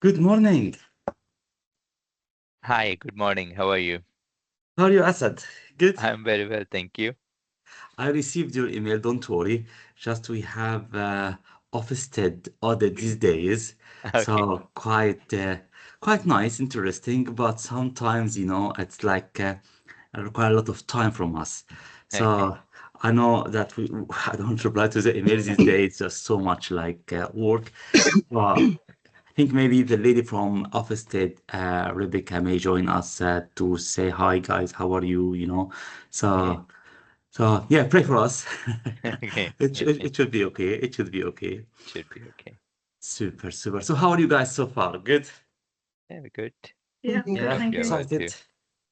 Good morning. Hi, good morning. How are you? How are you, Asad? Good. I'm very well, thank you. I received your email. Don't worry. Just we have Ofsted audit these days, Okay, so quite nice, interesting. But sometimes, it's like require a lot of time from us. okay, So I know that we I don't reply to the emails these days. Just so much like work. But I think maybe the lady from Ofsted, Rebecca, may join us to say hi, guys. How are you? okay, So. So yeah, pray for us. okay, It okay. should be okay. It should be okay. Should be okay. Super, super. So how are you guys so far? Good? Very good. Yeah, I'm good, Yeah, Hope thank you're you. well excited.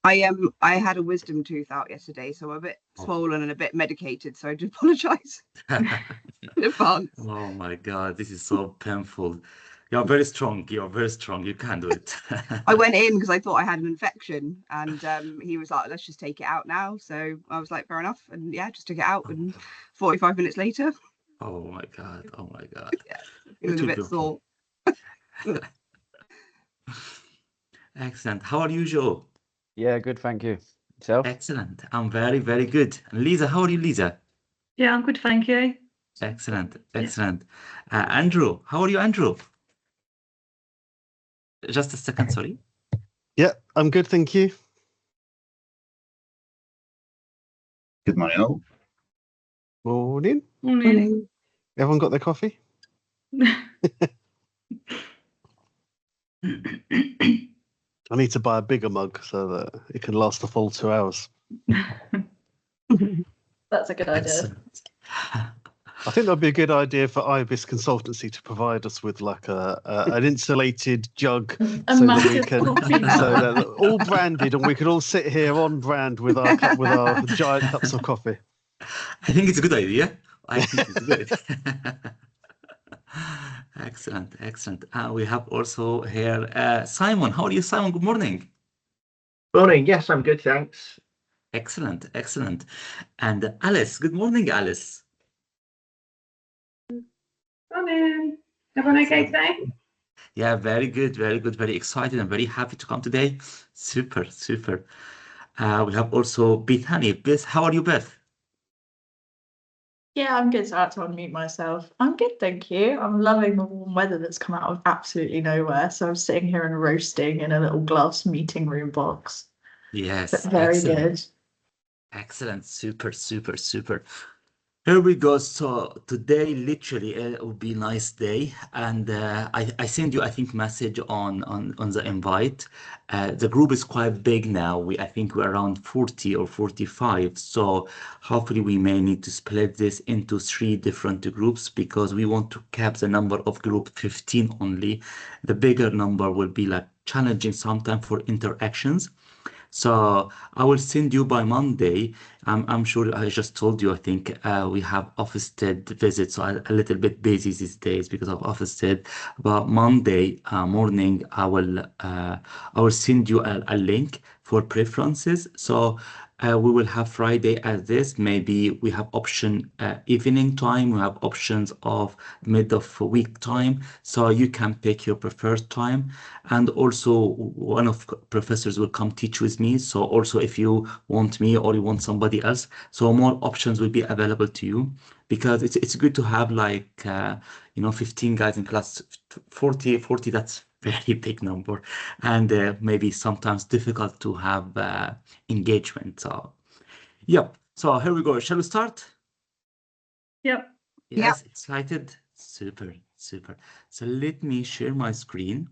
too. I had a wisdom tooth out yesterday, so I'm a bit Oh. swollen and a bit medicated, so I do apologise in advance. Oh my God, this is so painful. You're very strong. You're very strong. You can do it. I went in because I thought I had an infection, and he was like, "Let's just take it out now." So I was like, "Fair enough," and yeah, just took it out. And 45 minutes later, Oh my God. Oh my God. yeah, It feeling a will be bit okay. sore. Excellent. How are you, Joe? Yeah, good, thank you. Yourself? Excellent. I'm very, very good. And Lisa, how are you, Lisa? Yeah, I'm good, thank you. Excellent. Yeah. Excellent. Andrew, how are you, Andrew? Just a second, sorry. Yeah, I'm good, thank you. Good morning, all. Morning. Morning. Everyone got their coffee? I need to buy a bigger mug so that it can last the full 2 hours. That's a good idea. Excellent. I think that'd be a good idea for IBIS Consultancy to provide us with like an insulated jug A so that we massive can coffee mug. so that all branded and we could all sit here on brand with our giant cups of coffee. I think it's a good idea. I think it's good. Excellent, excellent. We have also here Simon. How are you, Simon? Good morning. Morning. Yes, I'm good, thanks. Excellent, excellent. And Alice. Good morning, Alice. Morning. Everyone okay Excellent. today? Yeah, very good, very good, very excited and very happy to come today. Super, super. We have also Bethany. Beth, how are you, Beth? Yeah, I'm good. So I had to unmute myself. I'm good, thank you. I'm loving the warm weather that's come out of absolutely nowhere. So I'm sitting here and roasting in a little glass meeting room box. But Yes, very excellent. good. Excellent, super, super, super. Here we go. So today, literally, it will be a nice day, and I send you, I think, message on the invite. The group is quite big now. I think we're around 40 or 45. So hopefully, we may need to split this into three different groups because we want to cap the number of group 15 only. The bigger number will be like challenging sometimes for interactions. So I will send you by Monday. I'm sure I just told you, I think we have Ofsted visits, so I'm a little bit busy these days because of Ofsted. But Monday morning, I will send you a link for preferences. So we will have Friday as this. Maybe we have option evening time. We have options of mid of week time. So you can pick your preferred time. And also one of professors will come teach with me. So also if you want me or you want somebody else, so more options will be available to you because it's good to have like 15 guys in class. 40 that's very big number, and maybe sometimes difficult to have engagement. So yep. So here we go. Shall we start? Yep. Yeah. Yes, excited. Super, super. So let me share my screen.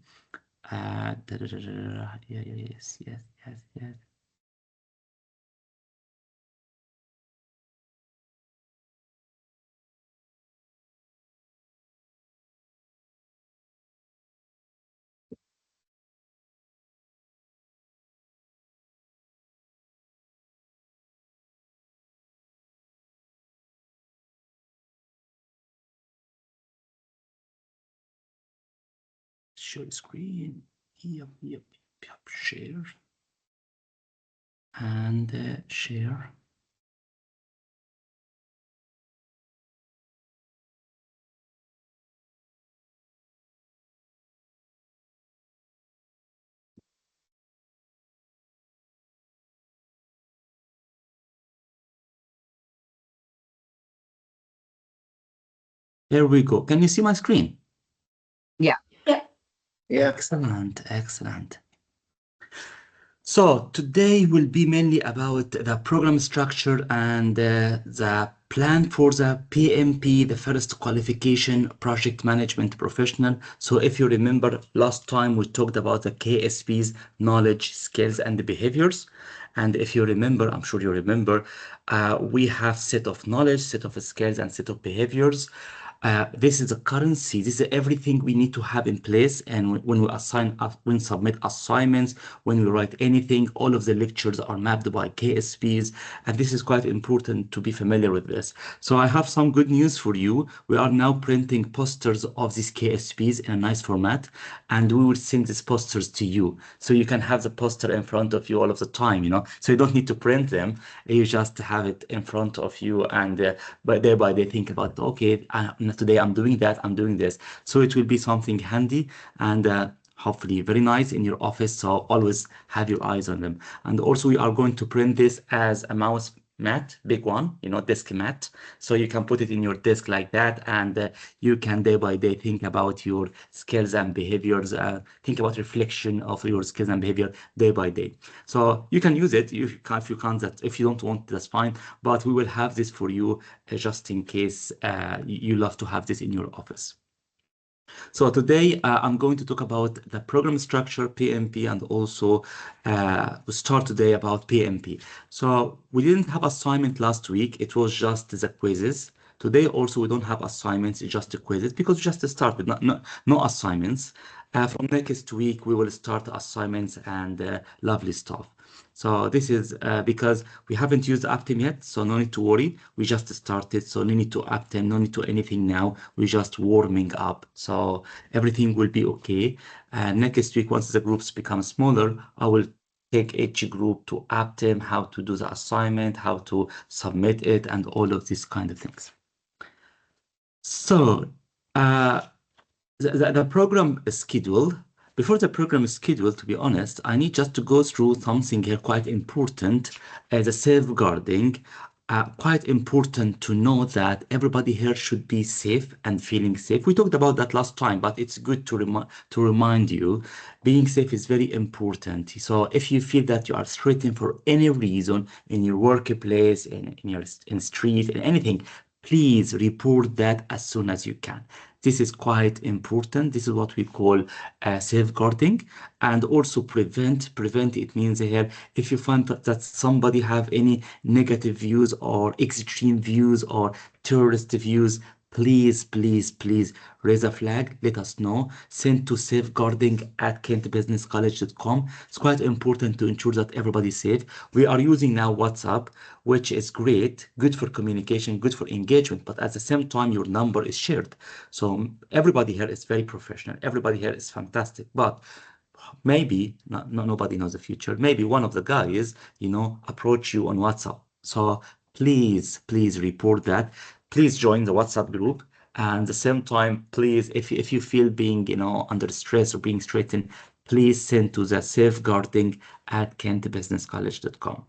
Yeah, yes, yes, yes, yes. Share screen. Yep, yep, yep. Share and share. Here we go. Can you see my screen? Yeah. Yeah. Yeah. Excellent, excellent. So today will be mainly about the program structure and the plan for the PMP, the first qualification project management professional. So if you remember last time we talked about the KSPs, knowledge, skills, and behaviors. And if you remember, I'm sure you remember, we have set of knowledge, set of skills, and set of behaviors. This is a currency. This is everything we need to have in place. And when we when submit assignments, when we write anything, all of the lectures are mapped by KSPs. And this is quite important to be familiar with this. So I have some good news for you. We are now printing posters of these KSPs in a nice format, and we will send these posters to you. So you can have the poster in front of you all of the time, you know, so you don't need to print them. You just have it in front of you, and by day think about, okay, today I'm doing that, I'm doing this. So it will be something handy and hopefully very nice in your office. So always have your eyes on them. And also we are going to print this as a mouse mat, big one, you know, desk mat. So you can put it in your desk like that, and you can day by day think about your skills and behaviors, think about reflection of your skills and behavior day by day. So you can use it. If you can't, if you don't want, that's fine. But we will have this for you just in case you love to have this in your office. So today I'm going to talk about the program structure, PMP, and also we start today about PMP. So we didn't have assignment last week. It was just the quizzes. Today also we don't have assignments, it's just the quizzes because we just started, no assignments. From next week we will start assignments and lovely stuff. So this is because we haven't used Aptem yet, so no need to worry. We just started, so no need to Aptem, no need to anything now. We're just warming up, so everything will be okay. Next week, once the groups become smaller, I will take each group to Aptem, how to do the assignment, how to submit it, and all of these kind of things. So the program schedule. Before the program is scheduled, to be honest, I need just to go through something here quite important as a safeguarding. Quite important to know that everybody here should be safe and feeling safe. We talked about that last time, but it's good to remind you, being safe is very important. So if you feel that you are threatened for any reason in your workplace, in street, in anything, please report that as soon as you can. This is quite important. This is what we call safeguarding, and also prevent. Prevent, it means here, if you find that somebody have any negative views or extreme views or terrorist views, please, please, please raise a flag, let us know, send to safeguarding@kentbusinesscollege.com. It's quite important to ensure that everybody's safe. We are using now WhatsApp, which is great, good for communication, good for engagement, but at the same time, your number is shared. So everybody here is very professional. Everybody here is fantastic, but maybe nobody knows the future. Maybe one of the guys, you know, approach you on WhatsApp. So please, please report that. Please join the WhatsApp group. And at the same time, please, if you feel being, you know, under stress or being threatened, please send to the safeguarding@kentbusinesscollege.com.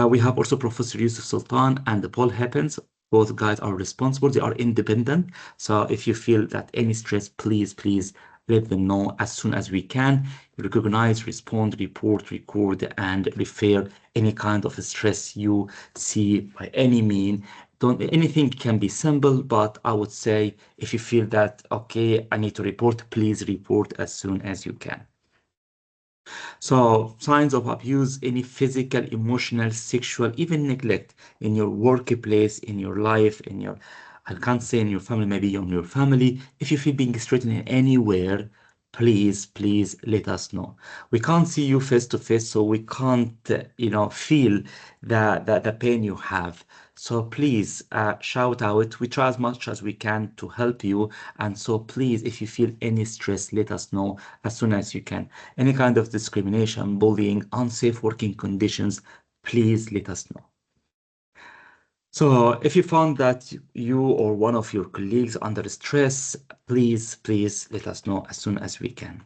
We have also Professor Yusuf Sultan and Paul Happens. Both guys are responsible. They are independent. So if you feel that any stress, please, please let them know as soon as we can. Recognize, respond, report, record, and refer any kind of stress you see by any mean. Anything can be simple, but I would say if you feel that, okay, I need to report, please report as soon as you can. So signs of abuse, any physical, emotional, sexual, even neglect in your workplace, in your life, I can't say in your family, maybe in your family. If you feel being threatened anywhere, please, please let us know. We can't see you face to face, so we can't, you know, feel the pain you have. So please shout out. We try as much as we can to help you. And so please, if you feel any stress, let us know as soon as you can. Any kind of discrimination, bullying, unsafe working conditions, please let us know. So if you found that you or one of your colleagues under stress, please, please let us know as soon as we can.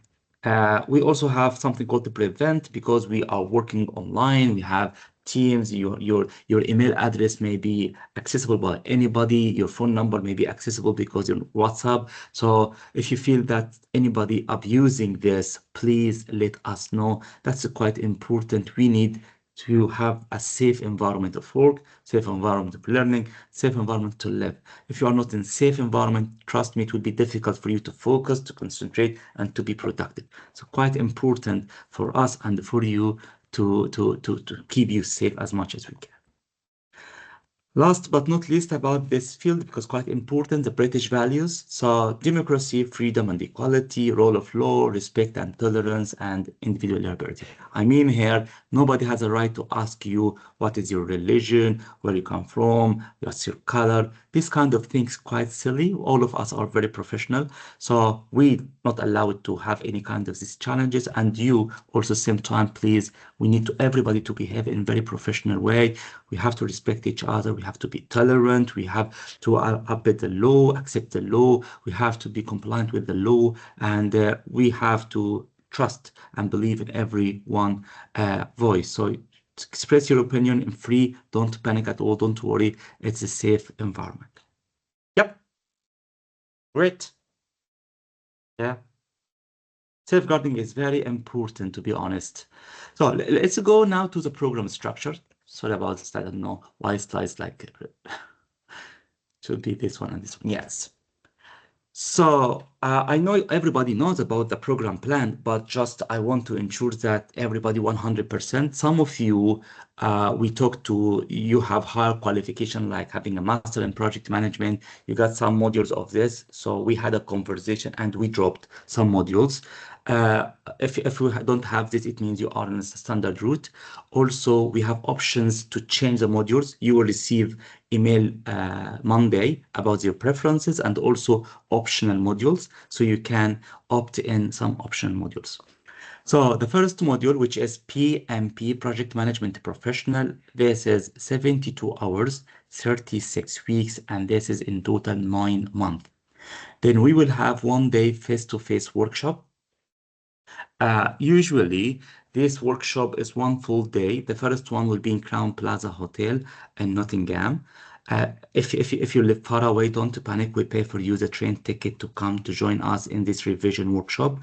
We also have something called the prevent, because we are working online. We have Teams, your email address may be accessible by anybody, your phone number may be accessible because you're WhatsApp. So if you feel that anybody abusing this, please let us know. That's quite important. We need to have a safe environment of work, safe environment of learning, safe environment to live. If you are not in safe environment, trust me, it will be difficult for you to focus, to concentrate, and to be productive. So quite important for us and for you to keep you safe as much as we can. Last but not least about this field, because quite important, the British values. So democracy, freedom and equality, rule of law, respect and tolerance, and individual liberty. I mean here, nobody has a right to ask you what is your religion, where you come from, what's your color. This kind of things quite silly. All of us are very professional. So we not allowed to have any kind of these challenges. And you also same time, please, we need to everybody to behave in a very professional way. We have to respect each other. We have to be tolerant. We have to obey the law, accept the law. We have to be compliant with the law, and we have to trust and believe in everyone voice. So express your opinion in free. Don't panic at all. Don't worry. It's a safe environment. Yep. Great. Yeah. Safeguarding is very important, to be honest. So let's go now to the program structure. Sorry about this. I don't know why slides like should be this one and this one. Yes. So I know everybody knows about the program plan, but just I want to ensure that everybody 100%. Some of you, we talked to, you have higher qualification, like having a master in project management. You got some modules of this. So we had a conversation and we dropped some modules. If we don't have this, it means you are in a standard route. Also, we have options to change the modules. You will receive email Monday about your preferences and also optional modules. So you can opt in some optional modules. So the first module, which is PMP, Project Management Professional, this is 72 hours, 36 weeks, and this is in total 9 months. Then we will have 1 day face-to-face workshop. Usually this workshop is 1 full day. The first one will be in Crown Plaza Hotel in Nottingham. If you live far away, don't panic. We pay for you the train ticket to come to join us in this revision workshop.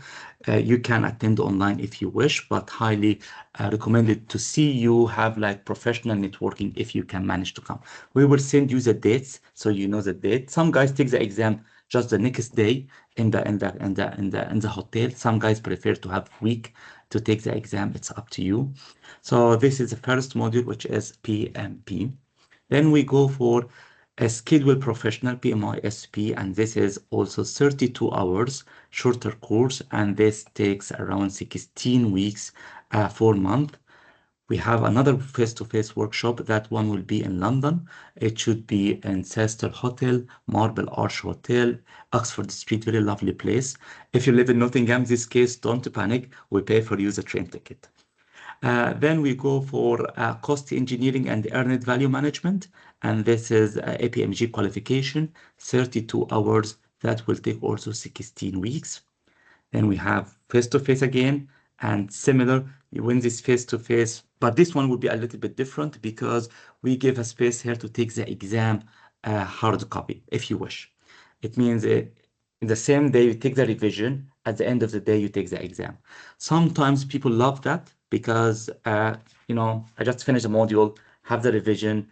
You can attend online if you wish, but highly recommended to see you have like professional networking if you can manage to come. We will send you the dates so you know the date. Some guys take the exam just the next day in the hotel. Some guys prefer to have a week to take the exam. It's up to you. So this is the first module, which is PMP. Then we go for a scheduled professional, PMISP, and this is also 32 hours, shorter course, and this takes around 16 weeks, 4 months. We have another face-to-face workshop. That one will be in London. It should be in Cecil Hotel, Marble Arch Hotel, Oxford Street, very lovely place. If you live in Nottingham, this case, don't panic. We pay for you the train ticket. Then we go for cost engineering and earned value management. And this is APMG qualification, 32 hours. That will take also 16 weeks. Then we have face-to-face again, and similar, you win this face-to-face, but this one will be a little bit different because we give a space here to take the exam hard copy, if you wish. It means in the same day you take the revision, at the end of the day you take the exam. Sometimes people love that because, you know, I just finished a module, have the revision,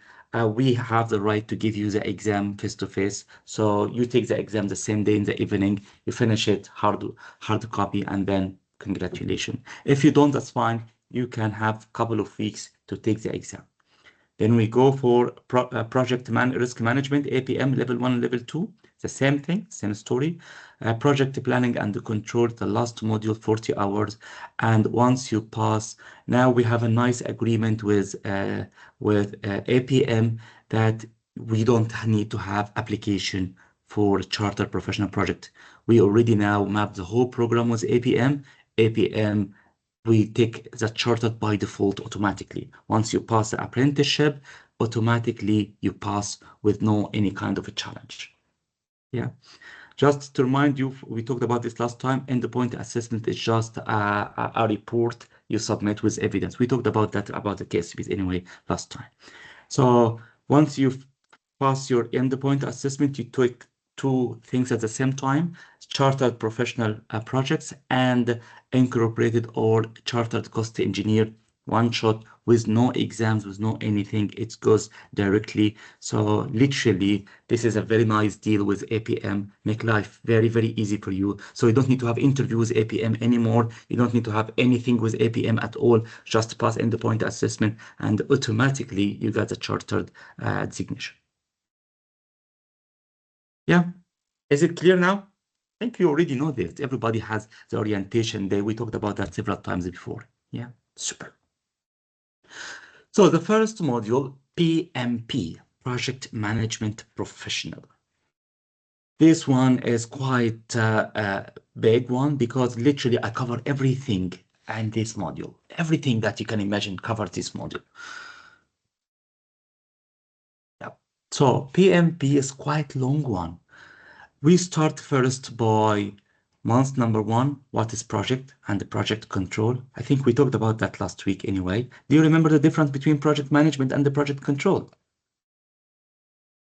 we have the right to give you the exam face-to-face. So you take the exam the same day in the evening, you finish it hard copy, and then congratulations. If you don't, that's fine. You can have a couple of weeks to take the exam. Then we go for project risk management, APM level 1 and level 2. The same thing, same story. Project planning and control, the last module, 40 hours. And once you pass, now we have a nice agreement with APM that we don't need to have application for charter professional project. We already now map the whole program with APM. APM, we take the charter by default automatically. Once you pass the apprenticeship, automatically you pass with no any kind of a challenge. Yeah. Just to remind you, we talked about this last time, endpoint assessment is just a report you submit with evidence. We talked about that, about the KSPs anyway last time. So once you pass your endpoint assessment, you take two things at the same time: chartered professional projects and incorporated or chartered cost engineer, one shot, with no exams, with no anything. It goes directly. So literally, this is a very nice deal with APM. Make life very, very easy for you. So you don't need to have interviews with APM anymore. You don't need to have anything with APM at all. Just pass endpoint assessment and automatically you get a chartered designation. Yeah, is it clear now? I think you already know this. Everybody has the orientation day. We talked about that several times before. Yeah, super. So the first module, PMP, Project Management Professional. This one is quite a big one because literally I cover everything in this module. Everything that you can imagine covers this module. Yeah. So PMP is quite a long one. We start first by month number 1, what is project and the project control. I think we talked about that last week anyway. Do you remember the difference between project management and the project control?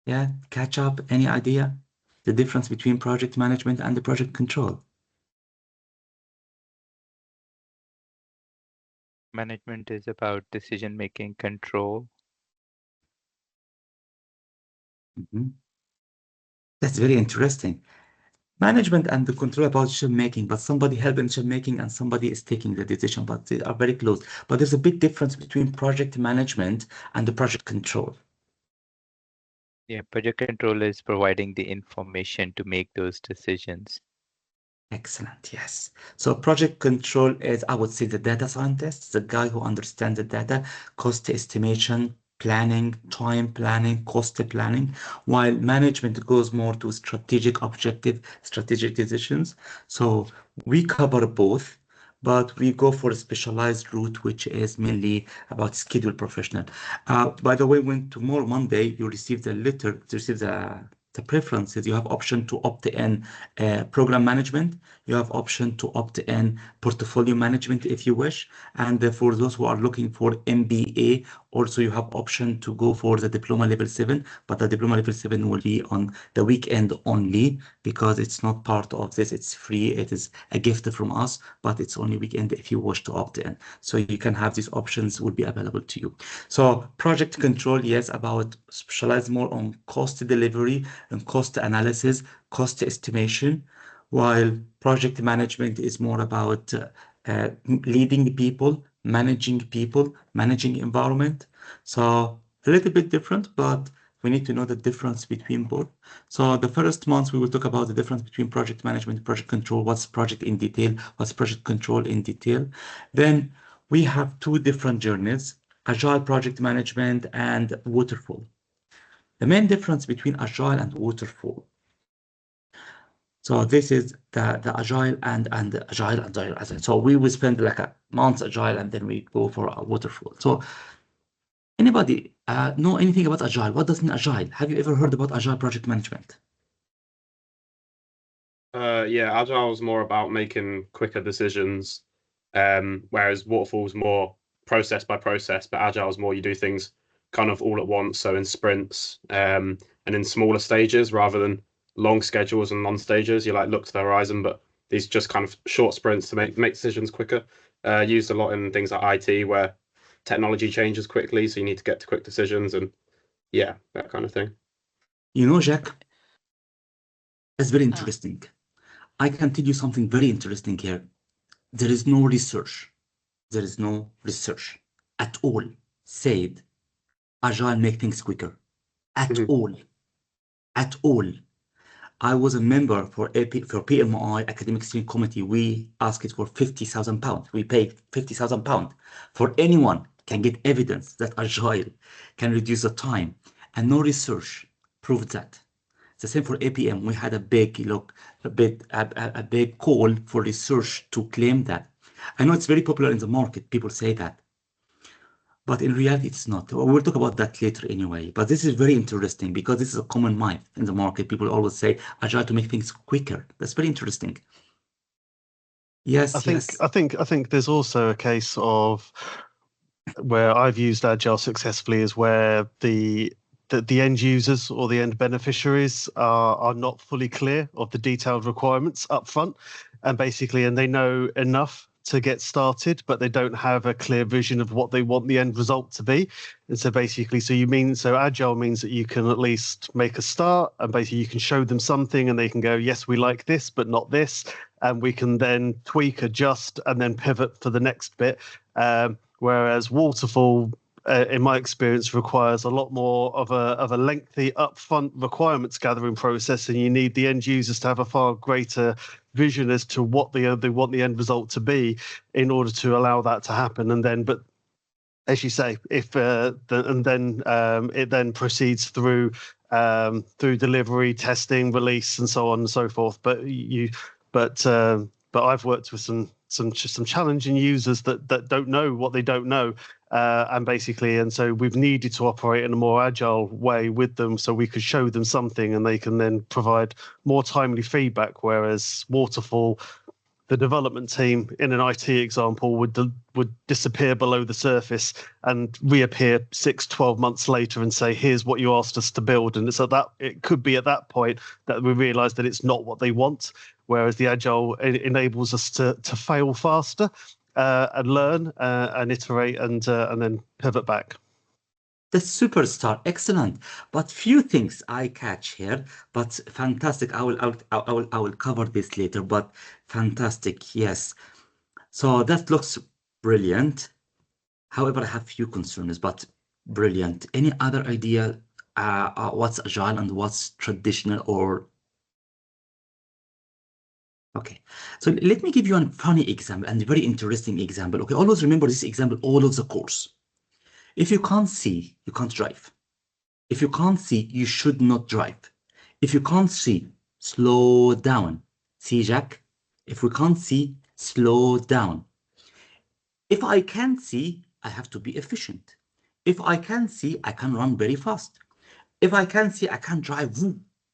Yeah, catch up, any idea? The difference between project management and the project control? Management is about decision-making control. That's very interesting. Management and the control about decision making, but somebody helping decision making and somebody is taking the decision, but they are very close. But there's a big difference between project management and the project control. Yeah, project control is providing the information to make those decisions. Excellent, yes. So project control is, I would say, the data scientist, the guy who understands the data, cost estimation, planning, time planning, cost planning, while management goes more to strategic objective, strategic decisions. So we cover both, but we go for a specialized route, which is mainly about schedule professional. By the way, when tomorrow, Monday, you receive the letter, to receive the preferences, you have option to opt in program management. You have option to opt in portfolio management if you wish. And for those who are looking for MBA, also you have option to go for the diploma level 7, but the diploma level 7 will be on the weekend only because it's not part of this. It's free. It is a gift from us, but it's only weekend if you wish to opt in. So you can have these options will be available to you. So project control, yes, about specialize more on cost delivery and cost analysis, cost estimation, while project management is more about leading people, managing environment. So a little bit different, but we need to know the difference between both. So the first month we will talk about the difference between project management and project control. What's project in detail? What's project control in detail? Then we have two different journeys: agile project management and waterfall. The main difference between agile and waterfall. So this is the agile and agile. So we will spend like a month agile and then we go for a waterfall. So anybody know anything about agile? What does mean agile? Have you ever heard about agile project management? Yeah, agile is more about making quicker decisions, whereas waterfall is more process by process, but agile is more you do things kind of all at once, so in sprints and in smaller stages rather than long schedules and non-stages. You like look to the horizon, but these just kind of short sprints to make decisions quicker. Used a lot in things like IT where technology changes quickly, so you need to get to quick decisions and yeah, that kind of thing. You know, Jack, that's very interesting. I can tell you something very interesting here. There is no research. There is no research at all said agile make things quicker. At all. At all. I was a member for PMI Academic Steering Committee. We asked it for £50,000. We paid £50,000 for anyone can get evidence that agile can reduce the time, and no research proved that. It's the same for APM. We had a big a big call for research to claim that. I know it's very popular in the market. People say that. But in reality, it's not. We'll talk about that later anyway. But this is very interesting because this is a common myth in the market. People always say agile to make things quicker. That's very interesting. Yes, I think yes. I think there's also a case of where I've used Agile successfully is where the end users or the end beneficiaries are not fully clear of the detailed requirements up front, and they know enough to get started, but they don't have a clear vision of what they want the end result to be. And so Agile means that you can at least make a start, and basically you can show them something and they can go, yes, we like this, but not this. And we can then tweak, adjust, and then pivot for the next bit. Whereas Waterfall, in my experience, requires a lot more of a lengthy upfront requirements gathering process, and you need the end users to have a far greater vision as to what they want the end result to be in order to allow that to happen. But as you say, it then proceeds through delivery, testing, release, and so on and so forth. But I've worked with some challenging users that don't know what they don't know, and so we've needed to operate in a more agile way with them, so we could show them something and they can then provide more timely feedback. Whereas Waterfall, the development team in an IT example would disappear below the surface and reappear 6-12 months later and say, here's what you asked us to build. And it could be at that point that we realize that it's not what they want. Whereas the Agile enables us to fail faster and learn and iterate and then pivot back. The superstar, excellent. But few things I catch here, but fantastic. I will cover this later, but fantastic, yes. So that looks brilliant. However, I have few concerns, but brilliant. Any other idea what's agile and what's traditional or? Okay, so let me give you a funny example and a very interesting example. Okay, always remember this example all of the course. If you can't see, you can't drive. If you can't see, you should not drive. If you can't see, slow down. See, Jack? If we can't see, slow down. If I can't see, I have to be efficient. If I can see, I can run very fast. If I can't see, I can drive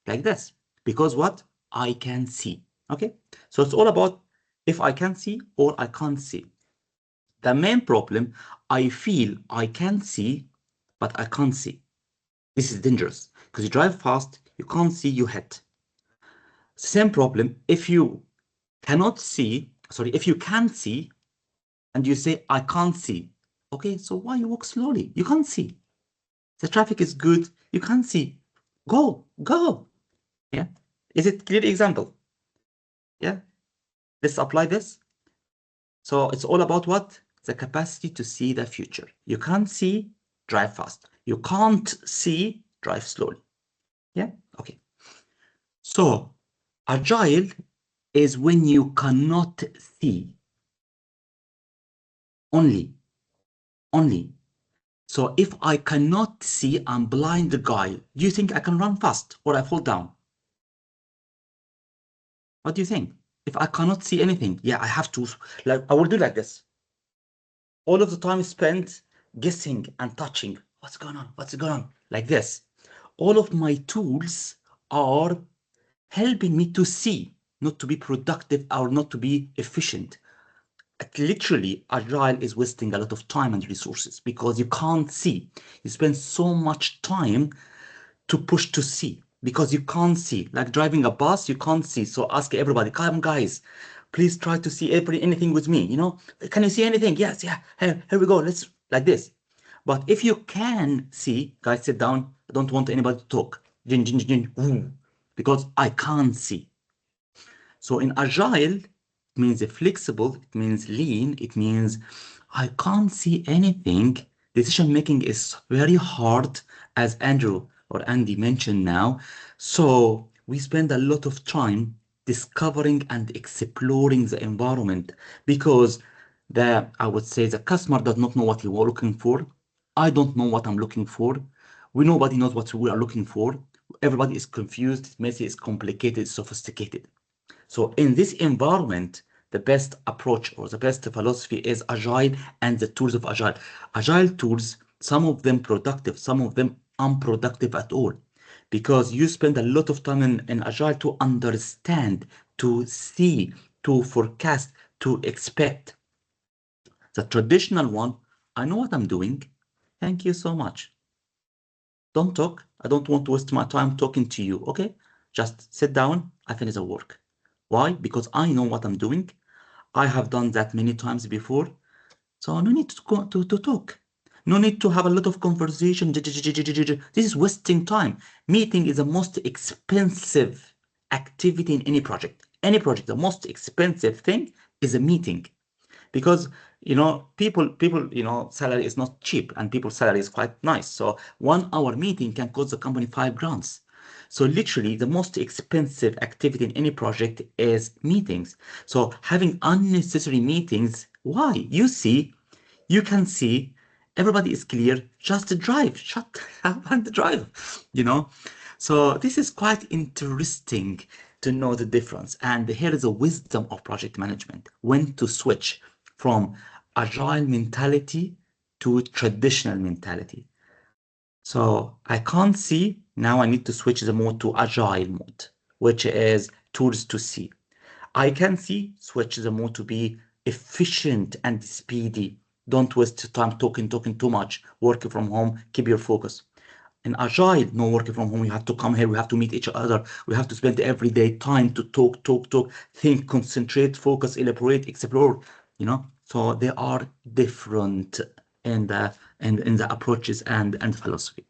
like this. Because what? I can see. Okay? So it's all about if I can see or I can't see. The main problem, I feel I can see, but I can't see. This is dangerous because you drive fast, you can't see, you hit. Same problem if you cannot see, if you can't see and you say, I can't see. Okay, so why you walk slowly? You can't see. The traffic is good, you can't see. Go. Yeah. Is it clear example? Yeah. Let's apply this. So it's all about what? The capacity to see the future. You can't see, drive fast. You can't see, drive slowly. Yeah, okay. So agile is when you cannot see. Only. So if I cannot see, I'm blind guy. Do you think I can run fast or I fall down? What do you think? If I cannot see anything, yeah, I have to, I will do like this. All of the time spent guessing and touching. What's going on? Like this. All of my tools are helping me to see, not to be productive or not to be efficient. Literally, agile is wasting a lot of time and resources because you can't see. You spend so much time to push to see because you can't see. Like driving a bus, you can't see. So ask everybody, come guys, please try to see anything with me. Can you see anything? Yes, yeah. Here we go. Let's like this. But if you can see, guys, sit down. I don't want anybody to talk. Because I can't see. So in agile, it means flexible. It means lean. It means I can't see anything. Decision making is very hard, as Andrew or Andy mentioned now. So we spend a lot of time discovering and exploring the environment because I would say the customer does not know what you are looking for. I don't know what I'm looking for. Nobody knows what we are looking for. Everybody is confused, it's messy, it's complicated, it's sophisticated. So in this environment, the best approach or the best philosophy is agile and the tools of agile. Agile tools, some of them productive, some of them unproductive at all, because you spend a lot of time in agile to understand, to see, to forecast, to expect. The traditional one, I know what I'm doing. Thank you so much. Don't talk. I don't want to waste my time talking to you. Okay, just sit down. I finish the work. Why? Because I know what I'm doing. I have done that many times before. So no need to talk. No need to have a lot of conversation. This is wasting time. Meeting is the most expensive activity in any project. Any project, the most expensive thing is a meeting. Because people salary is not cheap, and people's salary is quite nice. So 1 hour meeting can cost the company 5 grand. So literally the most expensive activity in any project is meetings. So having unnecessary meetings, why? You can see everybody is clear, just drive, shut up and drive, So this is quite interesting to know the difference. And here is a wisdom of project management, when to switch from agile mentality to traditional mentality. So I can't see, now I need to switch the mode to agile mode, which is tools to see. I can see, switch the mode to be efficient and speedy. Don't waste time talking too much. Work from home, keep your focus. In agile, no working from home. You have to come here. We have to meet each other. We have to spend every day time to talk, think, concentrate, focus, elaborate, explore. So they are different in the approaches and philosophy.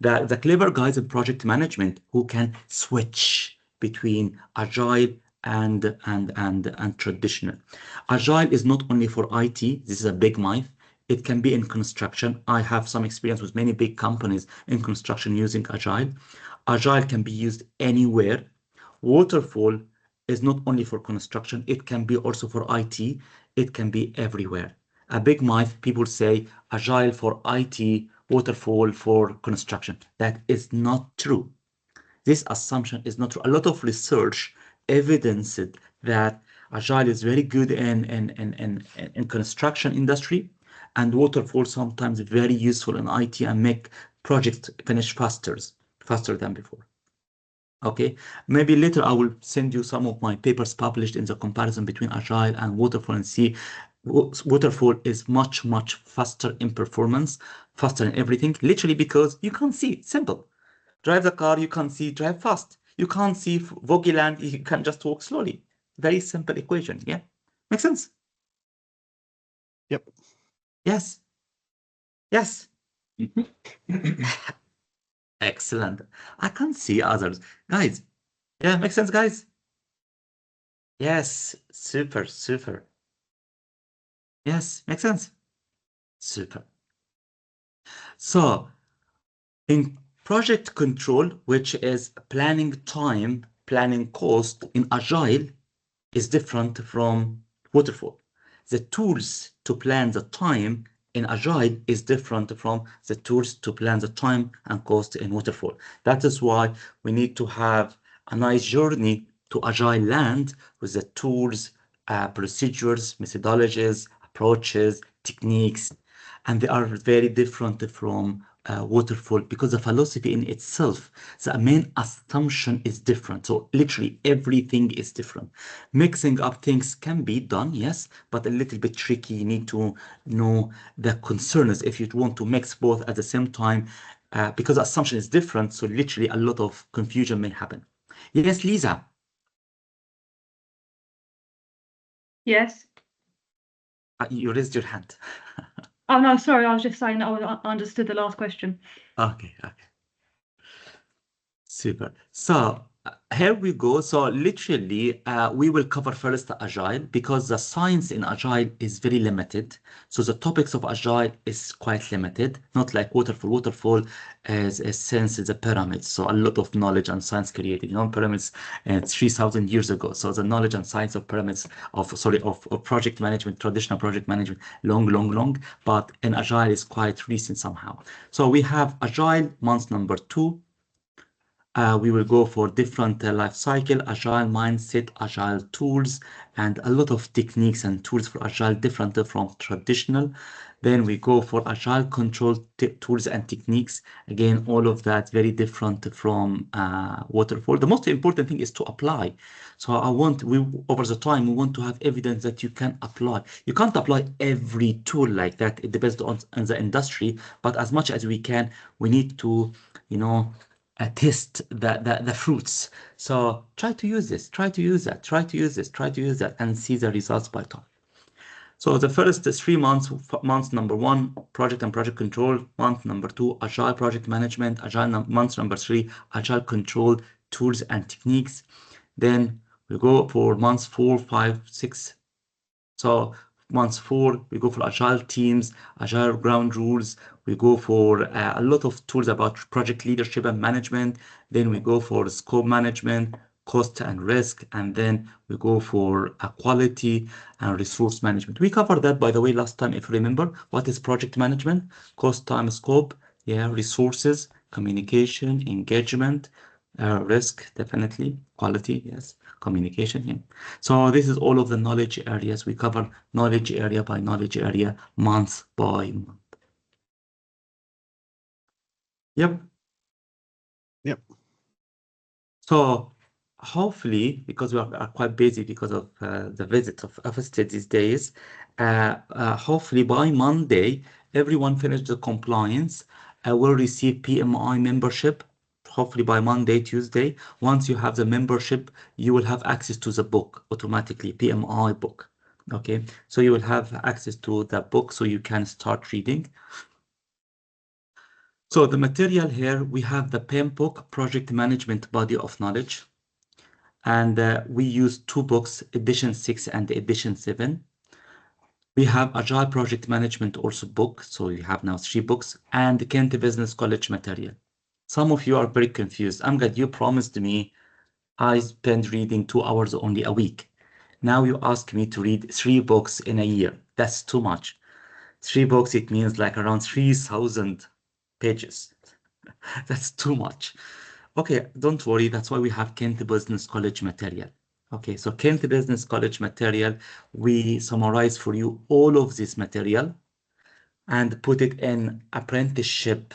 The clever guys in project management who can switch between agile and traditional. Agile is not only for IT. This is a big myth. It can be in construction. I have some experience with many big companies in construction using agile. Agile can be used anywhere. Waterfall is not only for construction. It can be also for IT. It can be everywhere. A big myth, people say agile for IT, waterfall for construction. That is not true. This assumption is not true. A lot of research evidenced that agile is very good in construction industry, and waterfall sometimes very useful in IT and make projects finish faster than before. Okay, maybe later I will send you some of my papers published in the comparison between agile and waterfall, and see waterfall is much faster in performance, faster in everything, literally because you can't see. Simple. Drive the car, you can't see, drive fast. You can't see Vogeland, you can just walk slowly. Very simple equation. Yeah, makes sense? Yep. Yes. Excellent. I can't see others. Guys, yeah, makes sense, guys? Yes, super. Yes, makes sense? Super. So, in project control, which is planning time, planning cost, in agile is different from waterfall. The tools to plan the time in agile is different from the tools to plan the time and cost in waterfall. That is why we need to have a nice journey to agile land with the tools, procedures, methodologies, approaches, techniques, and they are very different from waterfall, because the philosophy in itself, the main assumption is different. So literally everything is different. Mixing up things can be done, yes, but a little bit tricky. You need to know the concerns if you want to mix both at the same time, because the assumption is different. So literally a lot of confusion may happen. Yes, Lisa. Yes. You raised your hand. Oh no, sorry. I was just saying that I understood the last question. Okay. Super. So here we go. So literally, we will cover first agile, because the science in agile is very limited. So the topics of agile is quite limited, not like waterfall. Waterfall is a sense is a pyramid. So a lot of knowledge and science created. Pyramids 3,000 years ago. So the knowledge and science of pyramids of project management, traditional project management, long. But in agile is quite recent somehow. So we have agile month number 2. We will go for different life cycle, agile mindset, agile tools, and a lot of techniques and tools for agile, different from traditional. Then we go for agile control tools and techniques. Again, all of that very different from waterfall. The most important thing is to apply. So over the time, we want to have evidence that you can apply. You can't apply every tool like that. It depends on the industry, but as much as we can, we need to, test the fruits. So try to use this, try to use that, try to use this, try to use that, and see the results by time. So the first 3 months, month number 1, project and project control, month number 2, agile project management, month number 3, agile control tools and techniques. Then we go for months 4, 5, 6. So months 4, we go for agile teams, agile ground rules. We go for a lot of tools about project leadership and management. Then we go for scope management, cost and risk, and then we go for quality and resource management. We covered that, by the way, last time, if you remember. What is project management? Cost, time, scope, resources, communication, engagement, risk, definitely, quality, yes, communication, So this is all of the knowledge areas. We cover knowledge area by knowledge area, month by month. Yep. So hopefully, because we are quite busy because of the visits of FST these days, hopefully by Monday, everyone finished the compliance, will receive PMI membership. Hopefully by Monday, Tuesday. Once you have the membership, you will have access to the book automatically, PMI book. Okay, so you will have access to the book so you can start reading. So the material here, we have the PEM book, Project Management Body of Knowledge. And we use 2 books, edition 6 and edition 7. We have Agile Project Management also book. So you have now 3 books, and the Kent Business College material. Some of you are very confused. Amgad, you promised me I spend reading 2 hours only a week. Now you ask me to read 3 books in a year. That's too much. 3 books, it means like around 3,000 pages. That's too much. Okay, don't worry. That's why we have Kent Business College material. Okay, so Kent Business College material, we summarize for you all of this material and put it in apprenticeship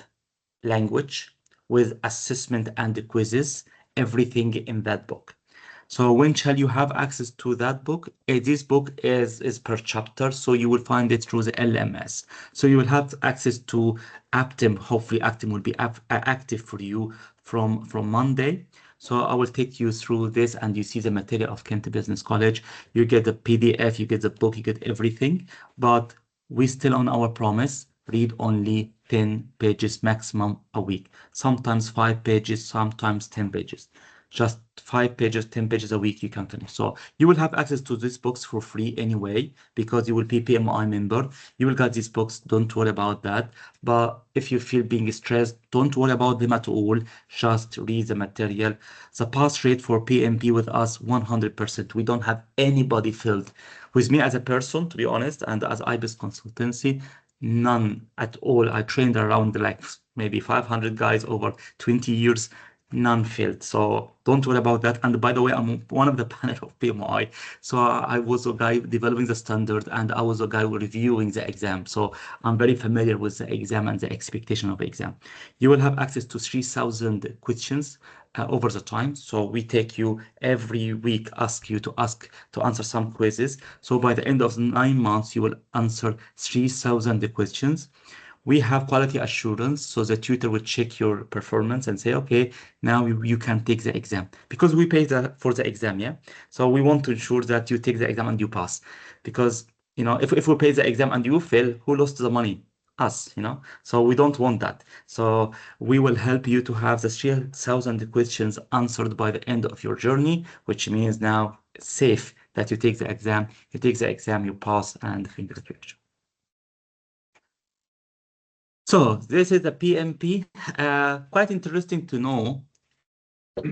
language with assessment and quizzes, everything in that book. So when shall you have access to that book? This book is per chapter, so you will find it through the LMS. So you will have access to Aptim. Hopefully Aptim will be active for you from Monday. So I will take you through this, and you see the material of Kent Business College. You get the PDF, you get the book, you get everything. But we still on our promise, read only 10 pages maximum a week. Sometimes 5 pages, sometimes 10 pages. Just 5 pages, 10 pages a week you can finish. So you will have access to these books for free anyway, because you will be PMI member. You will get these books, don't worry about that. But if you feel being stressed, don't worry about them at all. Just read the material. The pass rate for PMP with us, 100%. We don't have anybody filled. With me as a person, to be honest, and as IBIS consultancy, none at all. I trained around like maybe 500 guys over 20 years. None failed, so don't worry about that. And by the way, I'm one of the panel of PMI, so I was a guy developing the standard, and I was a guy reviewing the exam, so I'm very familiar with the exam and the expectation of the exam. You will have access to 3,000 questions over the time. So we take you every week, ask you to answer some quizzes. So by the end of 9 months, you will answer 3,000 questions. We have quality assurance, so the tutor will check your performance and say, okay, now you can take the exam, because we pay for the exam, yeah? So we want to ensure that you take the exam and you pass, because, if we pay the exam and you fail, who lost the money? Us, So we don't want that. So we will help you to have the 3,000 questions answered by the end of your journey, which means now it's safe that you take the exam. You take the exam, you pass, and congratulations. So this is the PMP. Quite interesting to know.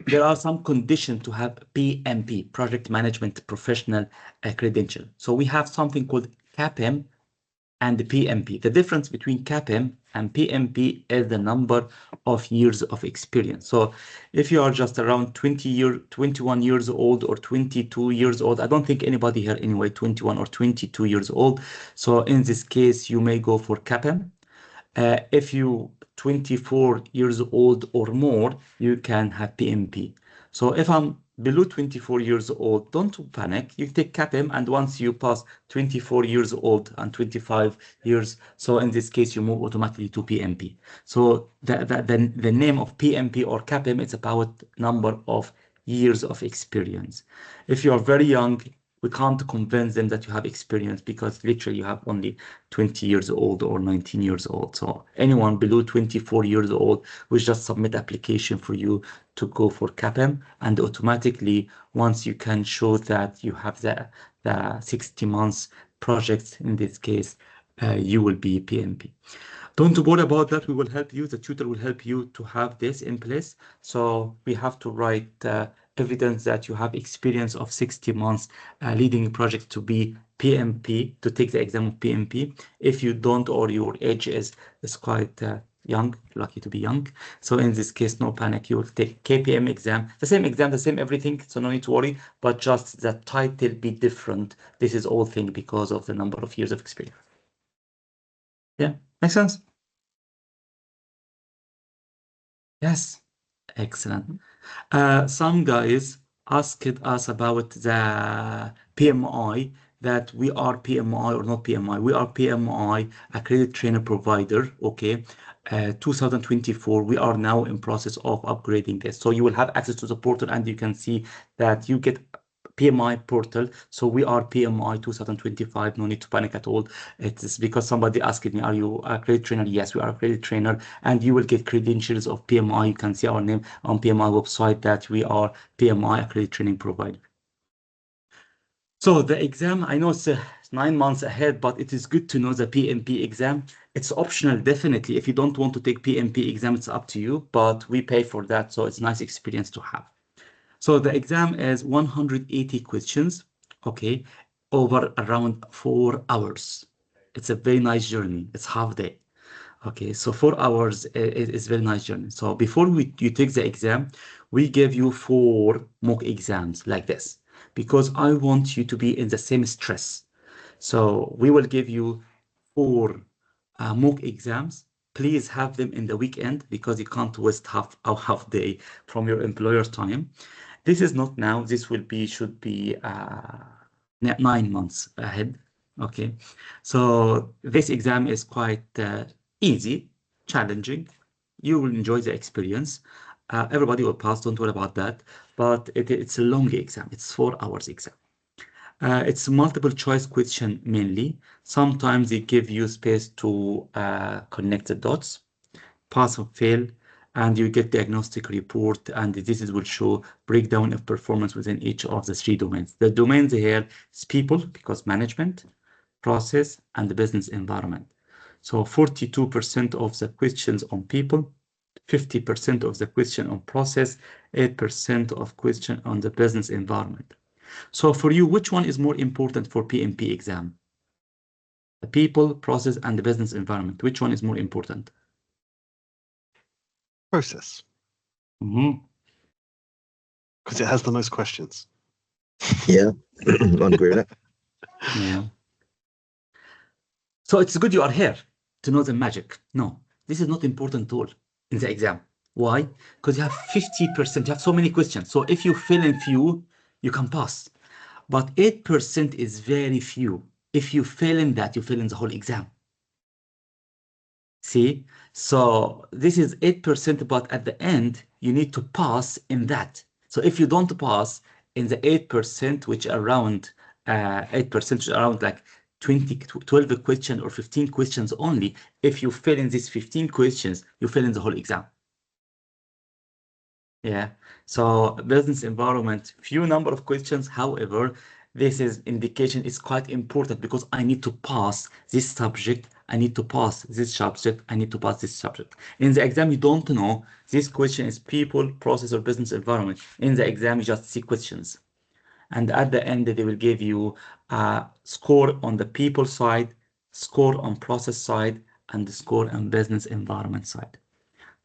There are some conditions to have PMP, Project Management Professional Credential. So we have something called CAPM and the PMP. The difference between CAPM and PMP is the number of years of experience. So if you are just around 21 years old or 22 years old, I don't think anybody here anyway 21 or 22 years old. So in this case, you may go for CAPM. If you 24 years old or more, you can have PMP. So if I'm below 24 years old, don't panic. You take CAPM, and once you pass 24 years old and 25 years, so in this case, you move automatically to PMP. So the name of PMP or CAPM is about number of years of experience. If you are very young, we can't convince them that you have experience because literally you have only 20 years old or 19 years old. So anyone below 24 years old, we just submit application for you to go for CAPM, and automatically once you can show that you have the 60 months projects in this case, you will be PMP. Don't worry about that. We will help you. The tutor will help you to have this in place. So we have to write evidence that you have experience of 60 months leading a project to be PMP, to take the exam of PMP. If you don't, or your age is quite young, lucky to be young. So in this case, no panic. You will take KPM exam, the same everything. So no need to worry, but just the title be different. This is all thing because of the number of years of experience. Yeah, makes sense? Yes, excellent. Some guys asked us about the PMI, that we are PMI or not PMI. We are PMI, accredited trainer provider, okay? 2024, we are now in process of upgrading this. So you will have access to the portal, and you can see that you get PMI portal. So we are PMI 2025. No need to panic at all. It's because somebody asked me, are you a accredited trainer? Yes, we are a accredited trainer, and you will get credentials of PMI. You can see our name on PMI website that we are PMI accredited training provider. So the exam, I know it's 9 months ahead, but it is good to know the PMP exam. It's optional, definitely. If you don't want to take PMP exam, it's up to you, but we pay for that. So it's a nice experience to have. So the exam is 180 questions, okay, over around 4 hours. It's a very nice journey. It's half day. Okay, so 4 hours is very nice journey. So before you take the exam, we give you 4 mock exams like this, because I want you to be in the same stress. So we will give you 4 mock exams. Please have them in the weekend, because you can't waste half day from your employer's time. This is not now. This should be 9 months ahead. Okay, so this exam is quite easy, challenging. You will enjoy the experience. Everybody will pass. Don't worry about that. But it's a long exam. It's 4 hours exam. It's multiple choice question mainly. Sometimes they give you space to connect the dots, pass or fail, and you get diagnostic report, and this will show breakdown of performance within each of the 3 domains. The domains here is people, because management, process, and the business environment. So 42% of the questions on people, 50% of the question on process, 8% of question on the business environment. So for you, which one is more important for PMP exam? The people, process, and the business environment. Which one is more important? Process. Mm-hmm. Because it has the most questions. Yeah, I agree with that. Yeah. So it's good you are here to know the magic. No, this is not important at all in the exam. Why? Because you have 50%, you have so many questions. So if you fill in few, you can pass. But 8% is very few. If you fail in that, you fail in the whole exam. See? So this is 8%, but at the end, you need to pass in that. So if you don't pass in the 8%, which around 8%, which around like 12 questions or 15 questions only, if you fail in these 15 questions, you fail in the whole exam. Yeah, so business environment, few number of questions. However, this is indication is quite important, because I need to pass this subject. I need to pass this subject. I need to pass this subject. In the exam, you don't know this question is people, process, or business environment. In the exam, you just see questions. And at the end, they will give you a score on the people side, score on process side, underscore and business environment side.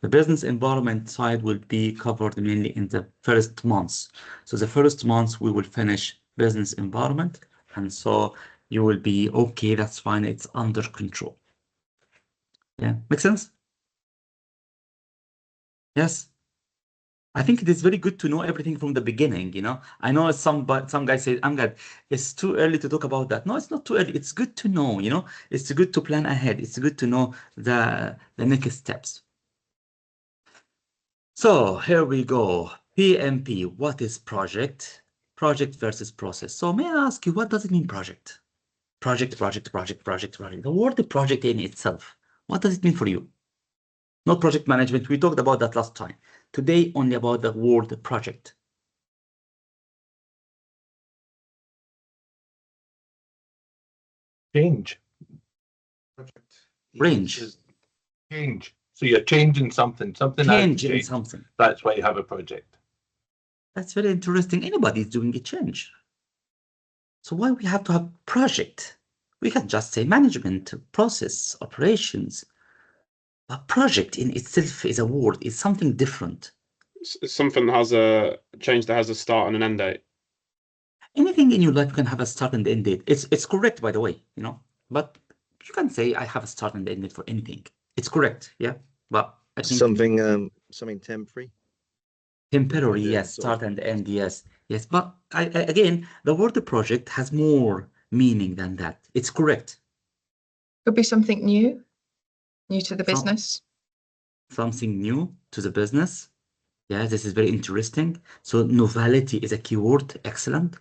The business environment side will be covered mainly in the first months. So the first months we will finish business environment, and so you will be okay, that's fine, it's under control. Yeah, make sense? Yes. I think it is very good to know everything from the beginning, you know. I know some guys say, Amgad, it's too early to talk about that. No, it's not too early. It's good to know, you know. It's good to plan ahead. It's good to know the next steps. So here we go. PMP, what is project? Project versus process. So may I ask you, what does it mean project? Project. The word project in itself, what does it mean for you? Not project management. We talked about that last time. Today, only about the word project. Change. Project. Range. Change. So you're changing something. Changing something. That's why you have a project. That's very interesting. Anybody's doing a change. So why we have to have project? We can just say management, process, operations. A project in itself is a word, is something different. It's something that has a change that has a start and an end date. Anything in your life can have a start and end date. It's correct, by the way, you know. But you can say I have a start and end date for anything. It's correct, yeah. But I think something temporary. Temporary, yes. Start and end, yes. But again, the word project has more meaning than that. It's correct. Could be something new to the business. Something new to the business. Yeah, this is very interesting. So novelty is a keyword. Excellent.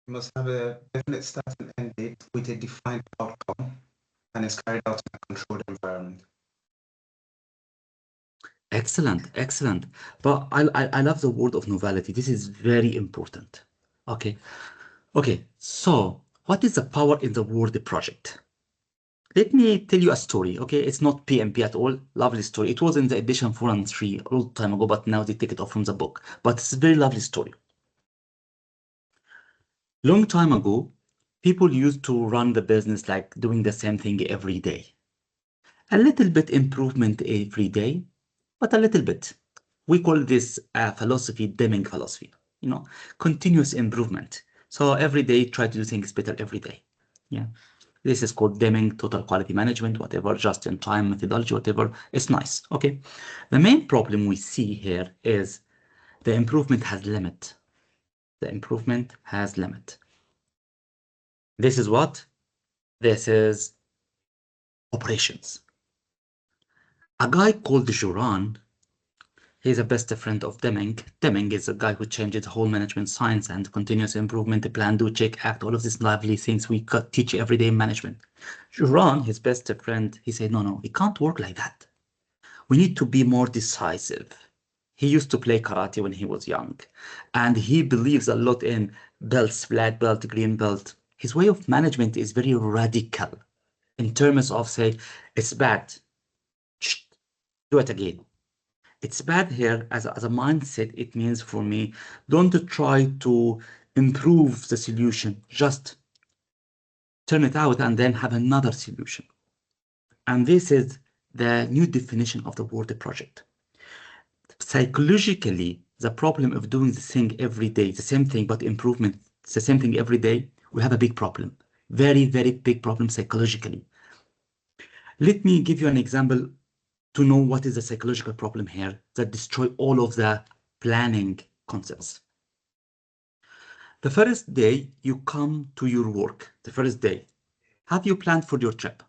You must have a definite start and end date with a defined outcome, and is carried out in a controlled environment. Excellent. But I love the word of novelty. This is very important. Okay. So what is the power in the word project? Let me tell you a story, okay? It's not PMP at all. Lovely story. It was in the edition 4 and 3 a long time ago, but now they take it off from the book. But it's a very lovely story. Long time ago, people used to run the business like doing the same thing every day. A little bit improvement every day, but a little bit. We call this philosophy, Deming philosophy, you know, continuous improvement. So every day, try to do things better every day. Yeah. This is called Deming, total quality management, whatever, just-in-time methodology, whatever. It's nice, okay? The main problem we see here is the improvement has limit. The improvement has limit. This is what? This is operations. A guy called Juran, he's a best friend of Deming. Deming is a guy who changed the whole management science and continuous improvement, plan, do, check, act, all of these lovely things we teach every day in management. Juran, his best friend, he said, no, it can't work like that. We need to be more decisive. He used to play karate when he was young, and he believes a lot in belts, black belt, green belt. His way of management is very radical in terms of say, it's bad. Shh, do it again. It's bad here as a mindset. It means for me, don't try to improve the solution, just turn it out and then have another solution. And this is the new definition of the word project. Psychologically, the problem of doing the thing every day, the same thing, but improvement, it's the same thing every day, we have a big problem. Very, very big problem psychologically. Let me give you an example to know what is the psychological problem here that destroy all of the planning concepts. The first day you come to your work, the first day, have you planned for your trip?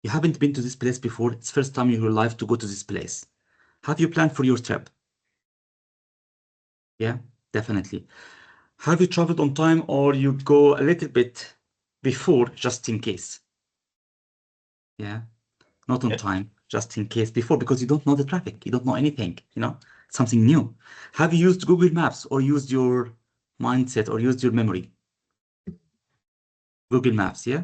You haven't been to this place before. It's first time in your life to go to this place. Have you planned for your trip? Yeah, definitely. Have you traveled on time or you go a little bit before just in case? Yeah. Not on time, just in case before, because you don't know the traffic. You don't know anything, you know, something new. Have you used Google Maps or used your mindset or used your memory? Google Maps, yeah?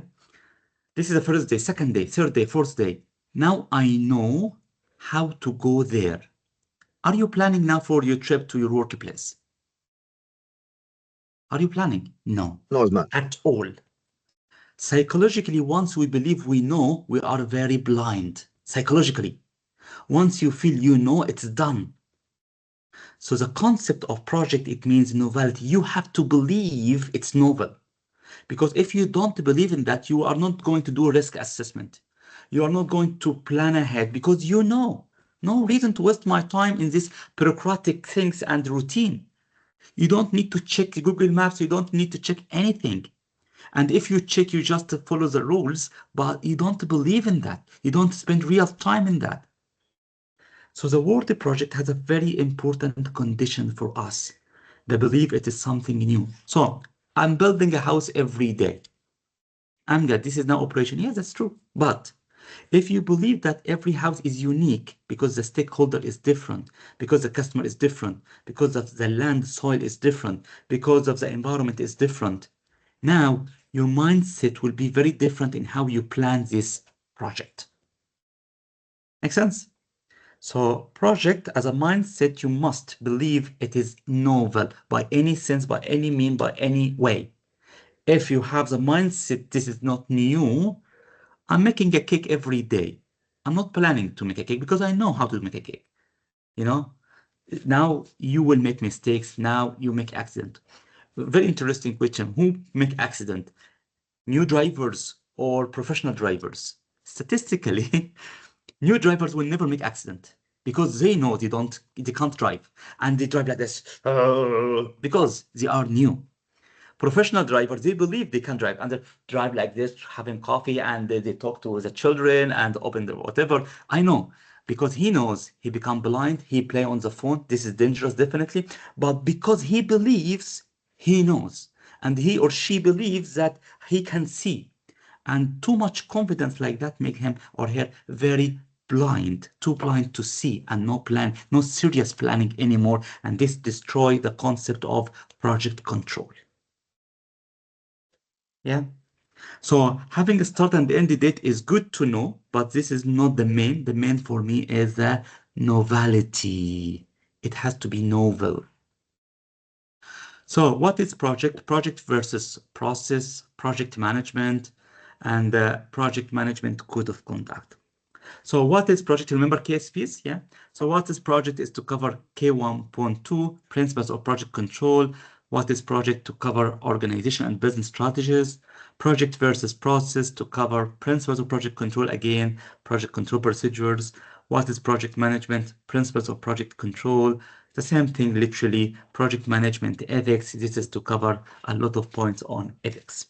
This is the first day, second day, third day, fourth day. Now I know how to go there. Are you planning now for your trip to your workplace? Are you planning? No. Not as much. At all. Psychologically, once we believe we know, we are very blind. Psychologically, once you feel you know, it's done. So the concept of project, it means novelty. You have to believe it's novel. Because if you don't believe in that, you are not going to do a risk assessment. You are not going to plan ahead because you know. No reason to waste my time in these bureaucratic things and routine. You don't need to check Google Maps. You don't need to check anything. And if you check, you just follow the rules, but you don't believe in that. You don't spend real time in that. So the word project has a very important condition for us. The belief it is something new. So I'm building a house every day. Amgad, this is now operation. Yes, that's true. But if you believe that every house is unique because the stakeholder is different, because the customer is different, because of the land soil is different, because of the environment is different, now your mindset will be very different in how you plan this project. Make sense? So project as a mindset, you must believe it is novel by any sense, by any mean, by any way. If you have the mindset, this is not new, I'm making a cake every day. I'm not planning to make a cake because I know how to make a cake. You know, now you will make mistakes. Now you make accident. Very interesting question. Who make accident? New drivers or professional drivers? Statistically, new drivers will never make accident because they know they can't drive, and they drive like this because they are new. Professional drivers, they believe they can drive and they drive like this, having coffee, and they talk to the children and open the whatever. I know because he knows he become blind, he play on the phone. This is dangerous, definitely. But because he believes, he knows, and he or she believes that he can see. And too much confidence like that make him or her very blind, too blind to see, and no plan, no serious planning anymore. And this destroy the concept of project control. Yeah. So having a start and end date is good to know, but this is not the main. The main for me is the novelty. It has to be novel. So what is project? Project versus process, project management, and project management code of conduct. So what is project? Remember KSPs? Yeah. So what is project is to cover K1.2, principles of project control. What is project? To cover organization and business strategies. Project versus process to cover principles of project control, again, project control procedures. What is project management? Principles of project control. The same thing, literally, project management ethics. This is to cover a lot of points on ethics.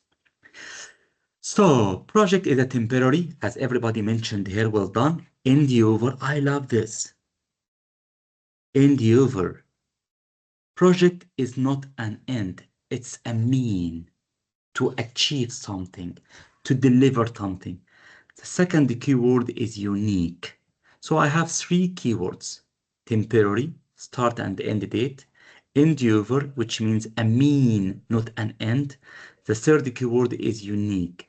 So project is a temporary, as everybody mentioned here, well done. Endeavor, I love this. Endeavor. Project is not an end, it's a mean to achieve something, to deliver something. The second keyword is unique. So I have three keywords: temporary, start and end date; endeavor, which means a mean, not an end. The third keyword is unique.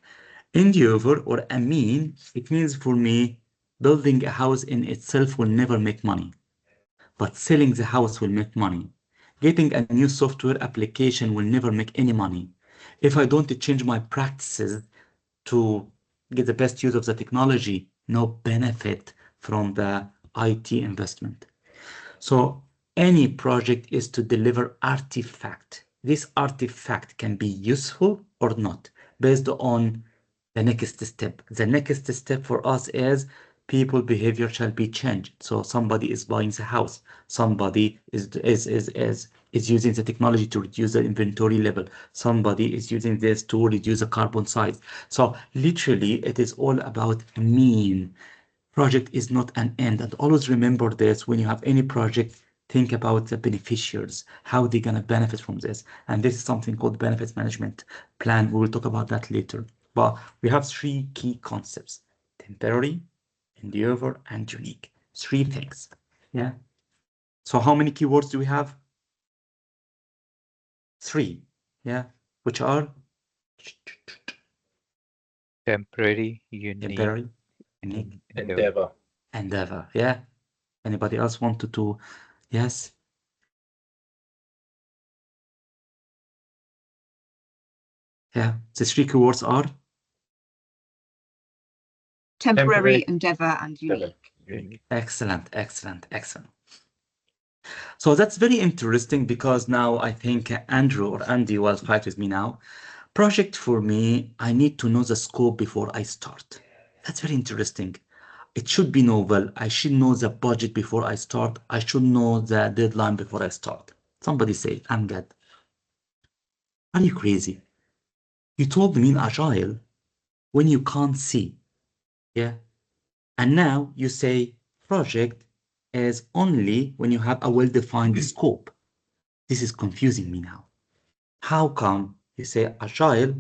Endeavor or a mean, it means for me, building a house in itself will never make money, but selling the house will make money. Getting a new software application will never make any money. If I don't change my practices to get the best use of the technology, no benefit from the IT investment. So any project is to deliver artifact. This artifact can be useful or not, based on the next step. The next step for us is people behavior shall be changed. So somebody is buying the house. Somebody is using the technology to reduce the inventory level. Somebody is using this to reduce the carbon size. So literally, it is all about mean. Project is not an end. And always remember this, when you have any project, think about the beneficiaries, how they're going to benefit from this. And this is something called benefits management plan. We will talk about that later. But we have three key concepts: temporary, endeavor, and unique. Three things. Yeah. So how many keywords do we have? Three. Yeah. Which are temporary, unique, temporary, unique, Endeavor. endeavor. Yeah. Anybody else wanted to? Yes. Yeah. The three keywords are Temporary, endeavor, and unique. Excellent, excellent, excellent. So that's very interesting because now I think Andrew or Andy will fight with me now. Project for me, I need to know the scope before I start. That's very interesting. It should be novel. I should know the budget before I start. I should know the deadline before I start. Somebody say, I'm good. Are you crazy? You told me in Agile when you can't see. Yeah. And now you say project is only when you have a well-defined scope. This is confusing me now. How come you say Agile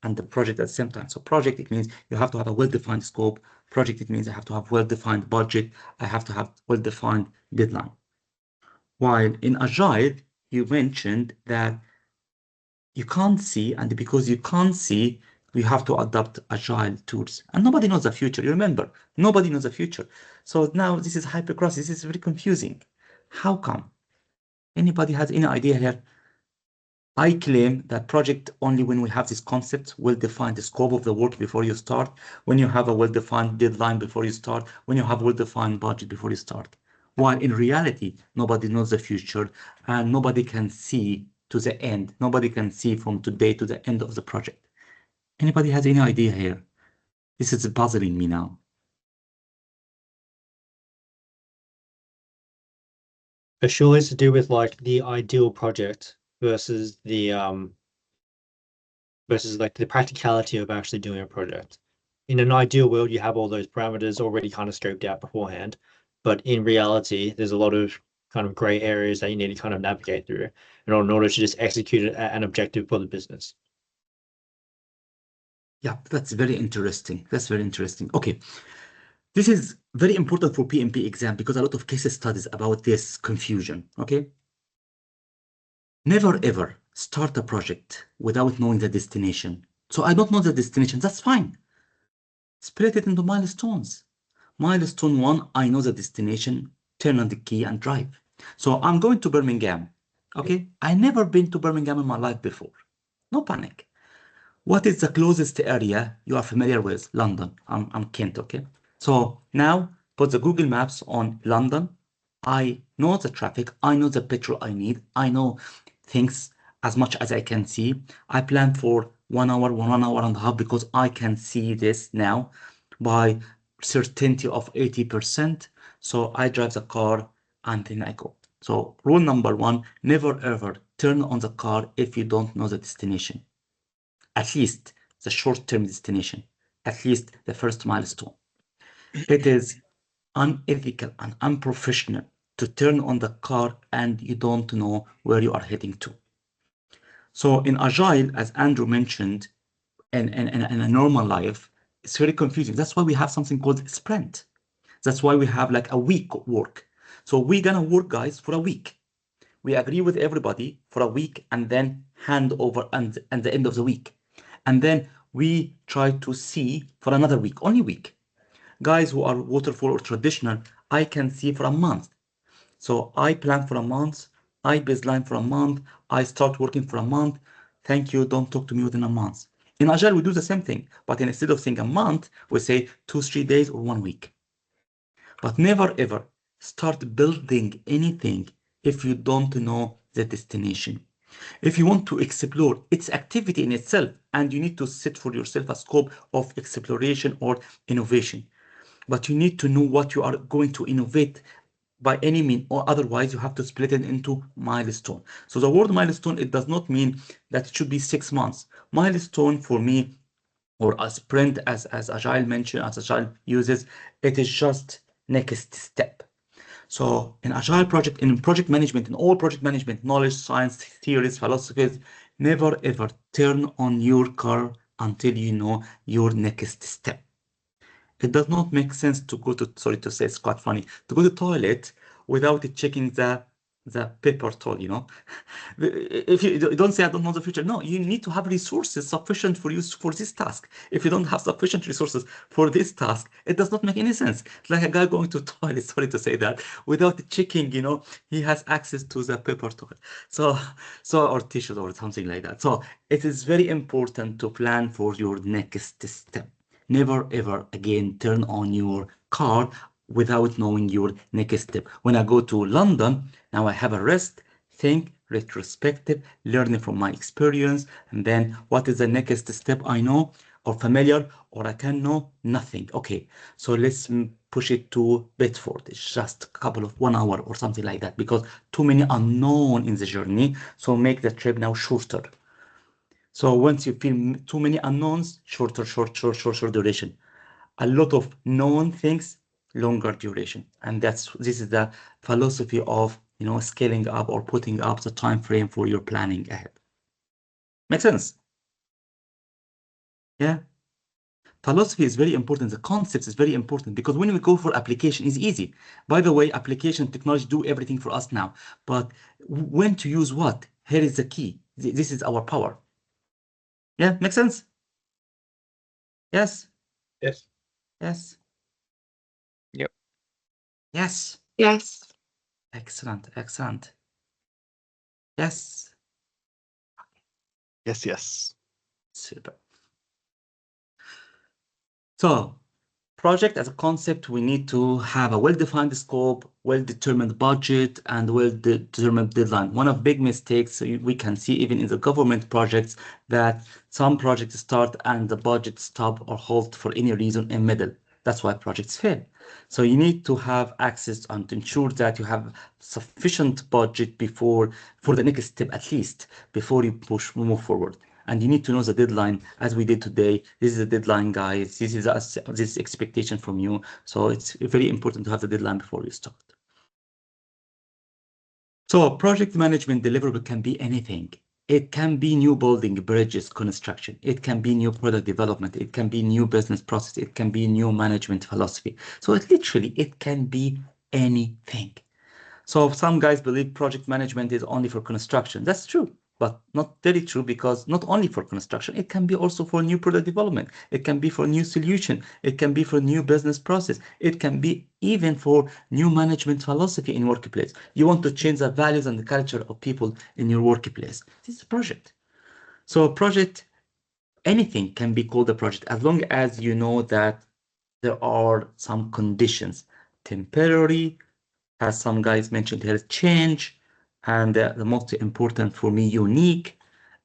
and the project at the same time? So project, it means you have to have a well-defined scope. Project, it means I have to have well-defined budget. I have to have well-defined deadline. While in Agile, you mentioned that you can't see, and because you can't see, we have to adopt Agile tools. And nobody knows the future. You remember, nobody knows the future. So now this is hypercross. This is very confusing. How come? Anybody has any idea here? I claim that project only when we have this concept will define the scope of the work before you start, when you have a well-defined deadline before you start, when you have a well-defined budget before you start. While in reality, nobody knows the future and nobody can see to the end. Nobody can see from today to the end of the project. Anybody has any idea here? This is puzzling me now. It surely is to do with like the ideal project versus the like the practicality of actually doing a project. In an ideal world, you have all those parameters already kind of scoped out beforehand, but in reality, there's a lot of kind of gray areas that you need to kind of navigate through in order to just execute an objective for the business. Yeah, that's very interesting. That's very interesting. Okay. This is very important for PMP exam because a lot of case studies about this confusion, okay? Never ever start a project without knowing the destination. So I don't know the destination, that's fine. Split it into milestones. Milestone 1, I know the destination, turn on the key and drive. So I'm going to Birmingham, okay? I never been to Birmingham in my life before. No panic. What is the closest area you are familiar with? London. I'm Kent, okay? So now put the Google Maps on London. I know the traffic. I know the petrol I need. I know things as much as I can see. I plan for 1 hour, 1 hour and a half because I can see this now by certainty of 80%. So I drive the car and then I go. So rule number 1, never ever turn on the car if you don't know the destination. At least the short-term destination, at least the first milestone. It is unethical and unprofessional to turn on the car and you don't know where you are heading to. So in Agile, as Andrew mentioned, in a normal life, it's very confusing. That's why we have something called sprint. That's why we have like a week work. So we're gonna work, guys, for a week. We agree with everybody for a week and then hand over at the end of the week. And then we try to see for another week, only week. Guys who are waterfall or traditional, I can see for a month. So I plan for a month, I baseline for a month, I start working for a month. Thank you, don't talk to me within a month. In Agile, we do the same thing, but instead of saying a month, we say 2-3 days or 1 week. But never ever start building anything if you don't know the destination. If you want to explore, it's activity in itself, and you need to set for yourself a scope of exploration or innovation. But you need to know what you are going to innovate by any means, or otherwise you have to split it into milestone. So the word milestone, it does not mean that it should be 6 months. Milestone for me, or a sprint as Agile mentioned, as Agile uses, it is just next step. So in Agile project, in project management, in all project management, knowledge, science, theories, philosophies, never ever turn on your car until you know your next step. It does not make sense to go to, sorry to say, it's quite funny, to go to the toilet without checking the paper towel, you know. If you don't say I don't know the future, no, you need to have resources sufficient for you for this task. If you don't have sufficient resources for this task, it does not make any sense. It's like a guy going to toilet, sorry to say that, without checking, you know, he has access to the paper towel. So or tissues or something like that. So it is very important to plan for your next step. Never ever again turn on your car without knowing your next step. When I go to London, now I have a rest, think, retrospective, learning from my experience, and then what is the next step I know or familiar, or I can know nothing. Okay, so let's push it to Bedford. It's just a couple of 1 hour or something like that, because too many unknown in the journey. So make the trip now shorter. So once you feel too many unknowns, shorter duration. A lot of known things, longer duration. And this is the philosophy of, you know, scaling up or putting up the time frame for your planning ahead. Make sense? Yeah. Philosophy is very important. The concept is very important, because when we go for application, it's easy. By the way, application technology do everything for us now. But when to use what? Here is the key. This is our power. Yeah, make sense? Yes. Yes. Yes. Yep. Yes. Yes. Excellent. Excellent. Yes. Yes, yes. Super. So, project as a concept, we need to have a well-defined scope, well-determined budget, and well-determined deadline. One of big mistakes we can see even in the government projects, that some projects start and the budget stop or halt for any reason in middle. That's why projects fail. So you need to have access and to ensure that you have sufficient budget for the next step, at least before you move forward. And you need to know the deadline, as we did today. This is the deadline, guys. This is this expectation from you. So it's very important to have the deadline before you start. So project management deliverable can be anything. It can be new building, bridges, construction. It can be new product development. It can be new business process. It can be new management philosophy. So it can be anything. So some guys believe project management is only for construction. That's true, but not very true, because not only for construction, it can be also for new product development. It can be for new solution. It can be for new business process. It can be even for new management philosophy in workplace. You want to change the values and the culture of people in your workplace. This is a project. So a project, anything can be called a project, as long as you know that there are some conditions. Temporary, as some guys mentioned here, change, and the most important for me, unique,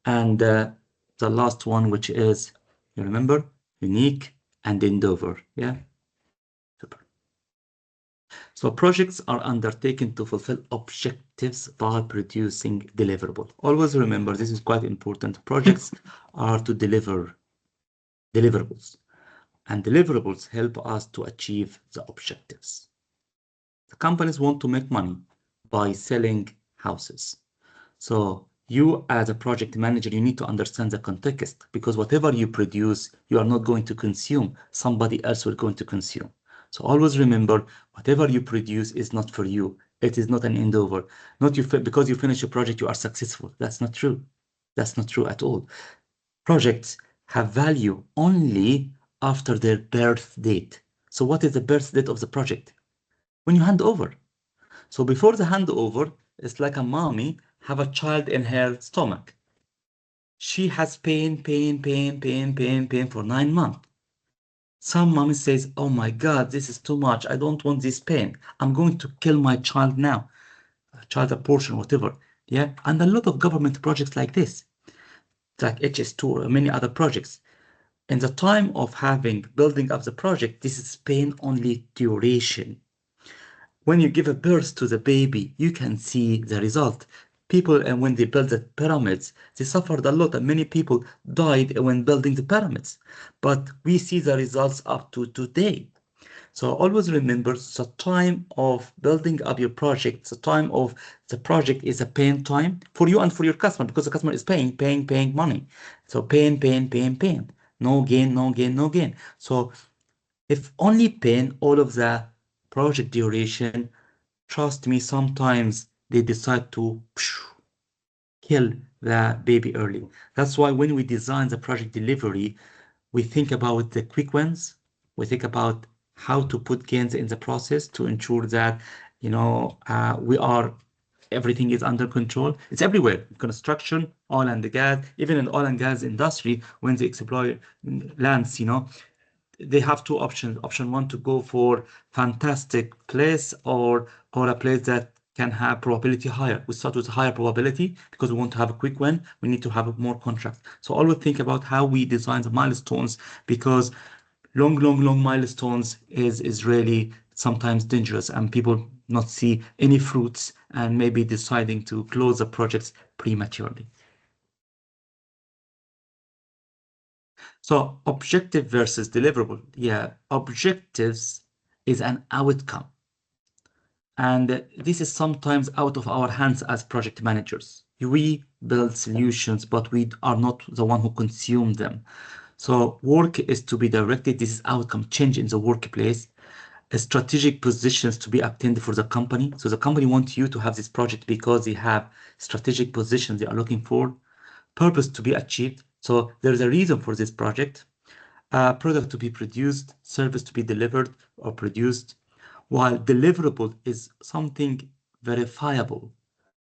and the last one, which is, you remember, unique and endeavor. Yeah, super. So projects are undertaken to fulfill objectives by producing deliverable. Always remember, this is quite important. Projects are to deliver deliverables, and deliverables help us to achieve the objectives. The companies want to make money by selling houses. So you, as a project manager, you need to understand the context, because whatever you produce, you are not going to consume. Somebody else will going to consume. So always remember, whatever you produce is not for you. It is not an endeavor. Not you, because you finish a project, you are successful. That's not true. That's not true at all. Projects have value only after their birth date. So what is the birth date of the project? When you hand over. So before the handover, it's like a mommy have a child in her stomach. She has pain for 9 months. Some mommy says, oh my God, this is too much. I don't want this pain. I'm going to kill my child now. Child abortion, whatever. Yeah. And a lot of government projects like this, like HS2 or many other projects. In the time of building up the project, this is pain only duration. When you give a birth to the baby, you can see the result. People, and when they build the pyramids, they suffered a lot, and many people died when building the pyramids. But we see the results up to today. So always remember, the time of building up your project, the time of the project is a pain time for you and for your customer, because the customer is paying money. So pain. No gain. So if only pain, all of the project duration, trust me, sometimes they decide to kill the baby early. That's why when we design the project delivery, we think about the quick wins. We think about how to put gains in the process to ensure that, you know, everything is under control. It's everywhere. Construction, oil and gas, even in oil and gas industry, when they exploit lands, you know, they have two options. Option one, to go for fantastic place or a place that can have probability higher. We start with higher probability because we want to have a quick win. We need to have more contracts. So always think about how we design the milestones, because long milestones is really sometimes dangerous, and people not see any fruits and maybe deciding to close the projects prematurely. So objective versus deliverable. Yeah, objectives is an outcome. And this is sometimes out of our hands as project managers. We build solutions, but we are not the one who consume them. So work is to be directed. This is outcome change in the workplace. Strategic positions to be obtained for the company. So the company wants you to have this project because they have strategic positions they are looking for. Purpose to be achieved. So there's a reason for this project. Product to be produced, service to be delivered or produced. While deliverable is something verifiable.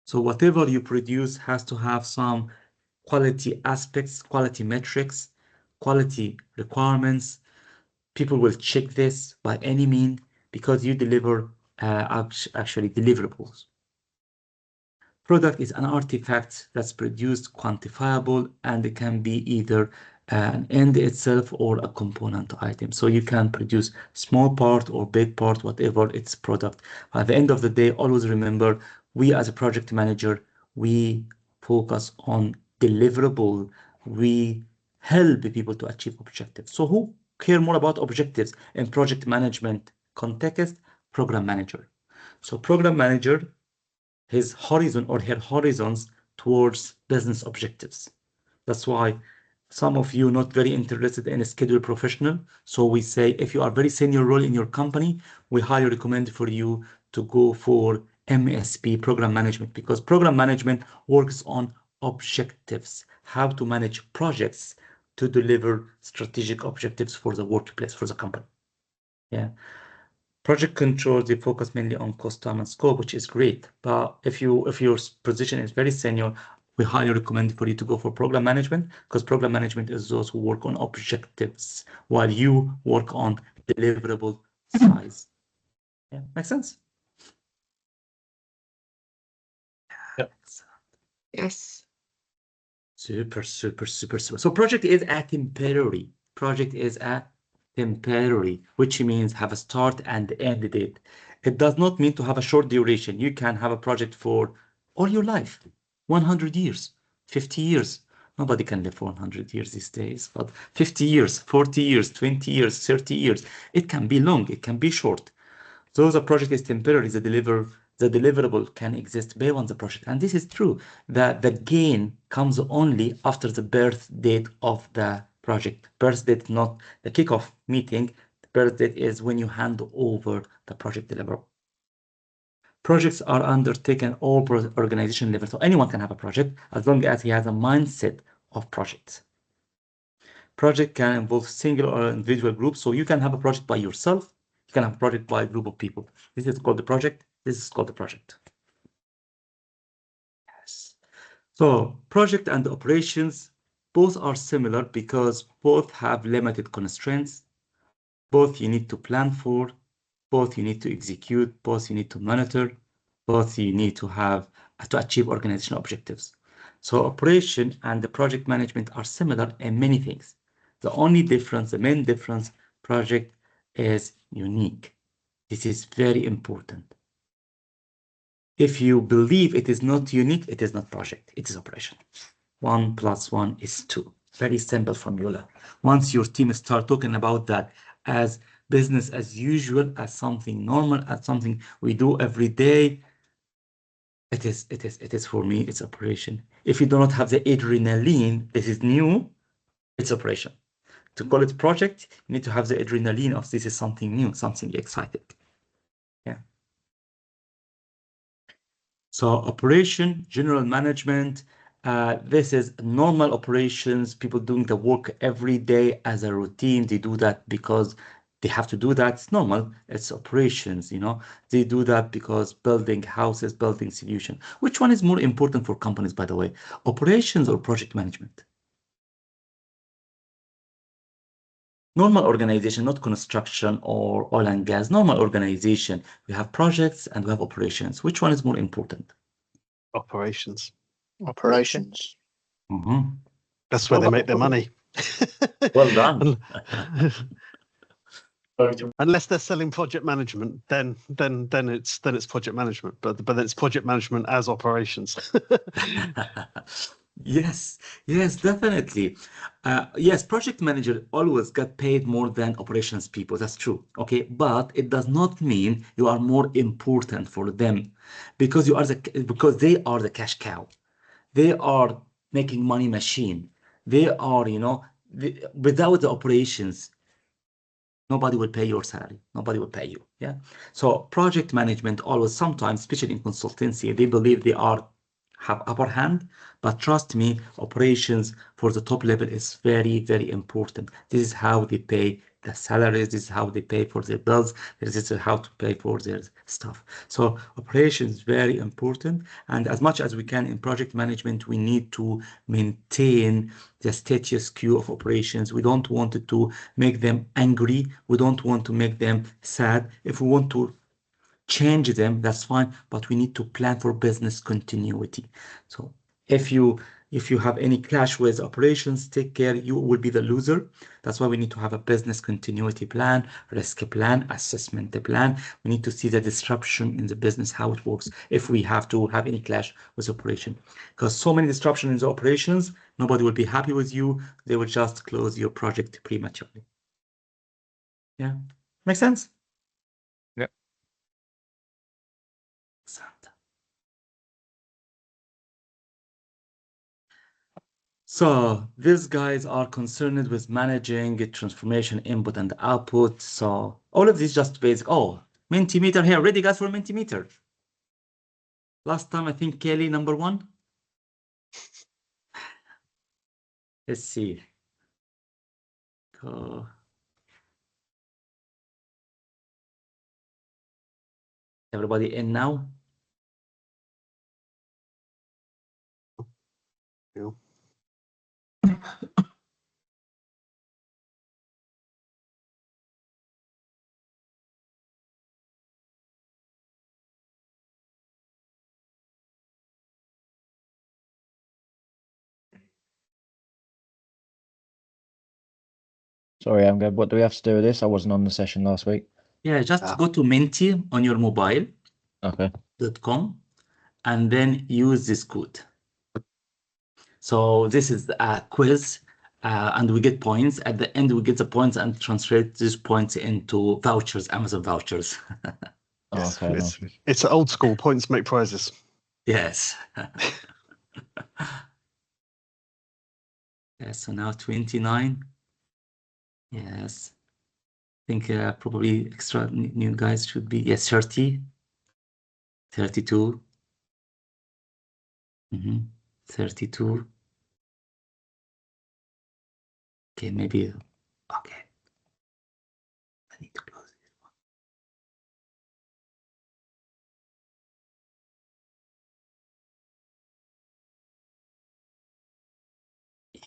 So whatever you produce has to have some quality aspects, quality metrics, quality requirements. People will check this by any means because you deliver actually deliverables. Product is an artifact that's produced, quantifiable, and it can be either an end itself or a component item. So you can produce small part or big part, whatever its product. At the end of the day, always remember, we as a project manager, we focus on deliverable. We help people to achieve objectives. So who care more about objectives in project management context? Program manager. So program manager, his horizon or her horizons towards business objectives. That's why some of you not very interested in a scheduled professional. So we say, if you are very senior role in your company, we highly recommend for you to go for MSP, program management, because program management works on objectives, how to manage projects to deliver strategic objectives for the workplace, for the company. Yeah. Project control, they focus mainly on cost, time, and scope, which is great. But if your position is very senior, we highly recommend for you to go for program management, because program management is those who work on objectives while you work on deliverable size. Yeah, makes sense? Yep. Yes. Super. So project is a temporary. Project is a temporary, which means have a start and end date. It does not mean to have a short duration. You can have a project for all your life, 100 years, 50 years. Nobody can live for 100 years these days, but 50 years, 40 years, 20 years, 30 years. It can be long, it can be short. So the project is temporary, the deliverable can exist beyond the project. And this is true, that the gain comes only after the birth date of the project. Birth date, not the kickoff meeting. The birth date is when you hand over the project deliverable. Projects are undertaken all organization levels. So anyone can have a project as long as he has a mindset of projects. Project can involve single or individual groups. So you can have a project by yourself. You can have a project by a group of people. This is called the project. This is called the project. Yes. So project and operations, both are similar because both have limited constraints. Both you need to plan for, both you need to execute, both you need to monitor, both you need to have to achieve organizational objectives. So operation and the project management are similar in many things. The only difference, the main difference, project is unique. This is very important. If you believe it is not unique, it is not project, it is operation. 1 + 1 is 2. Very simple formula. Once your team start talking about that as business as usual, as something normal, as something we do every day, it is for me, it's operation. If you do not have the adrenaline, this is new, it's operation. To call it project, you need to have the adrenaline of this is something new, something exciting. Yeah. So operation, general management, this is normal operations, people doing the work every day as a routine. They do that because they have to do that. It's normal. It's operations, you know. They do that because building houses, building solution. Which one is more important for companies, by the way? Operations or project management? Normal organization, not construction or oil and gas. Normal organization. We have projects and we have operations. Which one is more important? Operations. Operations. Mhm. That's where they make their money. Well done. Unless they're selling project management, then it's project management. But it's project management as operations. Yes, definitely. Yes, project manager always get paid more than operations people. That's true. Okay, but it does not mean you are more important for them because because they are the cash cow. They are making money machine. They are, without the operations, nobody will pay your salary. Nobody will pay you. Yeah. So project management always, sometimes, especially in consultancy, they believe they have upper hand, but trust me, operations for the top level is very, very important. This is how they pay the salaries. This is how they pay for their bills. This is how to pay for their stuff. So operations is very important. And as much as we can in project management, we need to maintain the status quo of operations. We don't want it to make them angry. We don't want to make them sad. If we want to change them, that's fine, but we need to plan for business continuity. So if you have any clash with operations, take care, you will be the loser. That's why we need to have a business continuity plan, risk plan, assessment plan. We need to see the disruption in the business, how it works, if we have to have any clash with operation. Because so many disruptions in the operations, nobody will be happy with you. They will just close your project prematurely. Yeah, make sense? So these guys are concerned with managing transformation input and output. So all of these just basic. Oh, Mentimeter here. Ready, guys, for Mentimeter? Last time, I think Kelly, number 1. Let's see. Go. Everybody in now? Yeah. Sorry, I'm good. What do we have to do with this? I wasn't on the session last week. Yeah, just go to Menti on your mobile. Okay. .com and then use this code. So this is a quiz and we get points. At the end, we get the points and translate these points into vouchers, Amazon vouchers. Yes, it's old school, points make prizes. Yes. Yeah, so now 29. Yes. I think probably extra new guys should be, yes, 30. 32. 32. Okay, maybe. Okay. I need to close this one.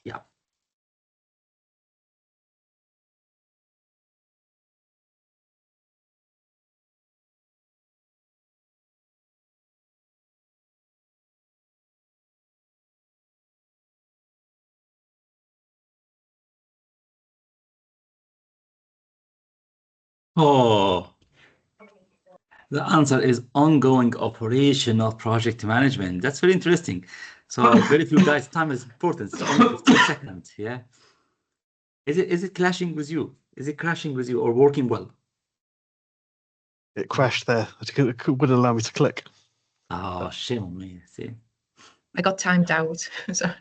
Yeah. Oh, the answer is ongoing operational project management. That's very interesting. So very few guys, time is important. It's only 15 seconds. Yeah. Is it clashing with you? Is it crashing with you or working well? It crashed there. It wouldn't allow me to click. Oh, shame on me. See. I got timed out. Sorry.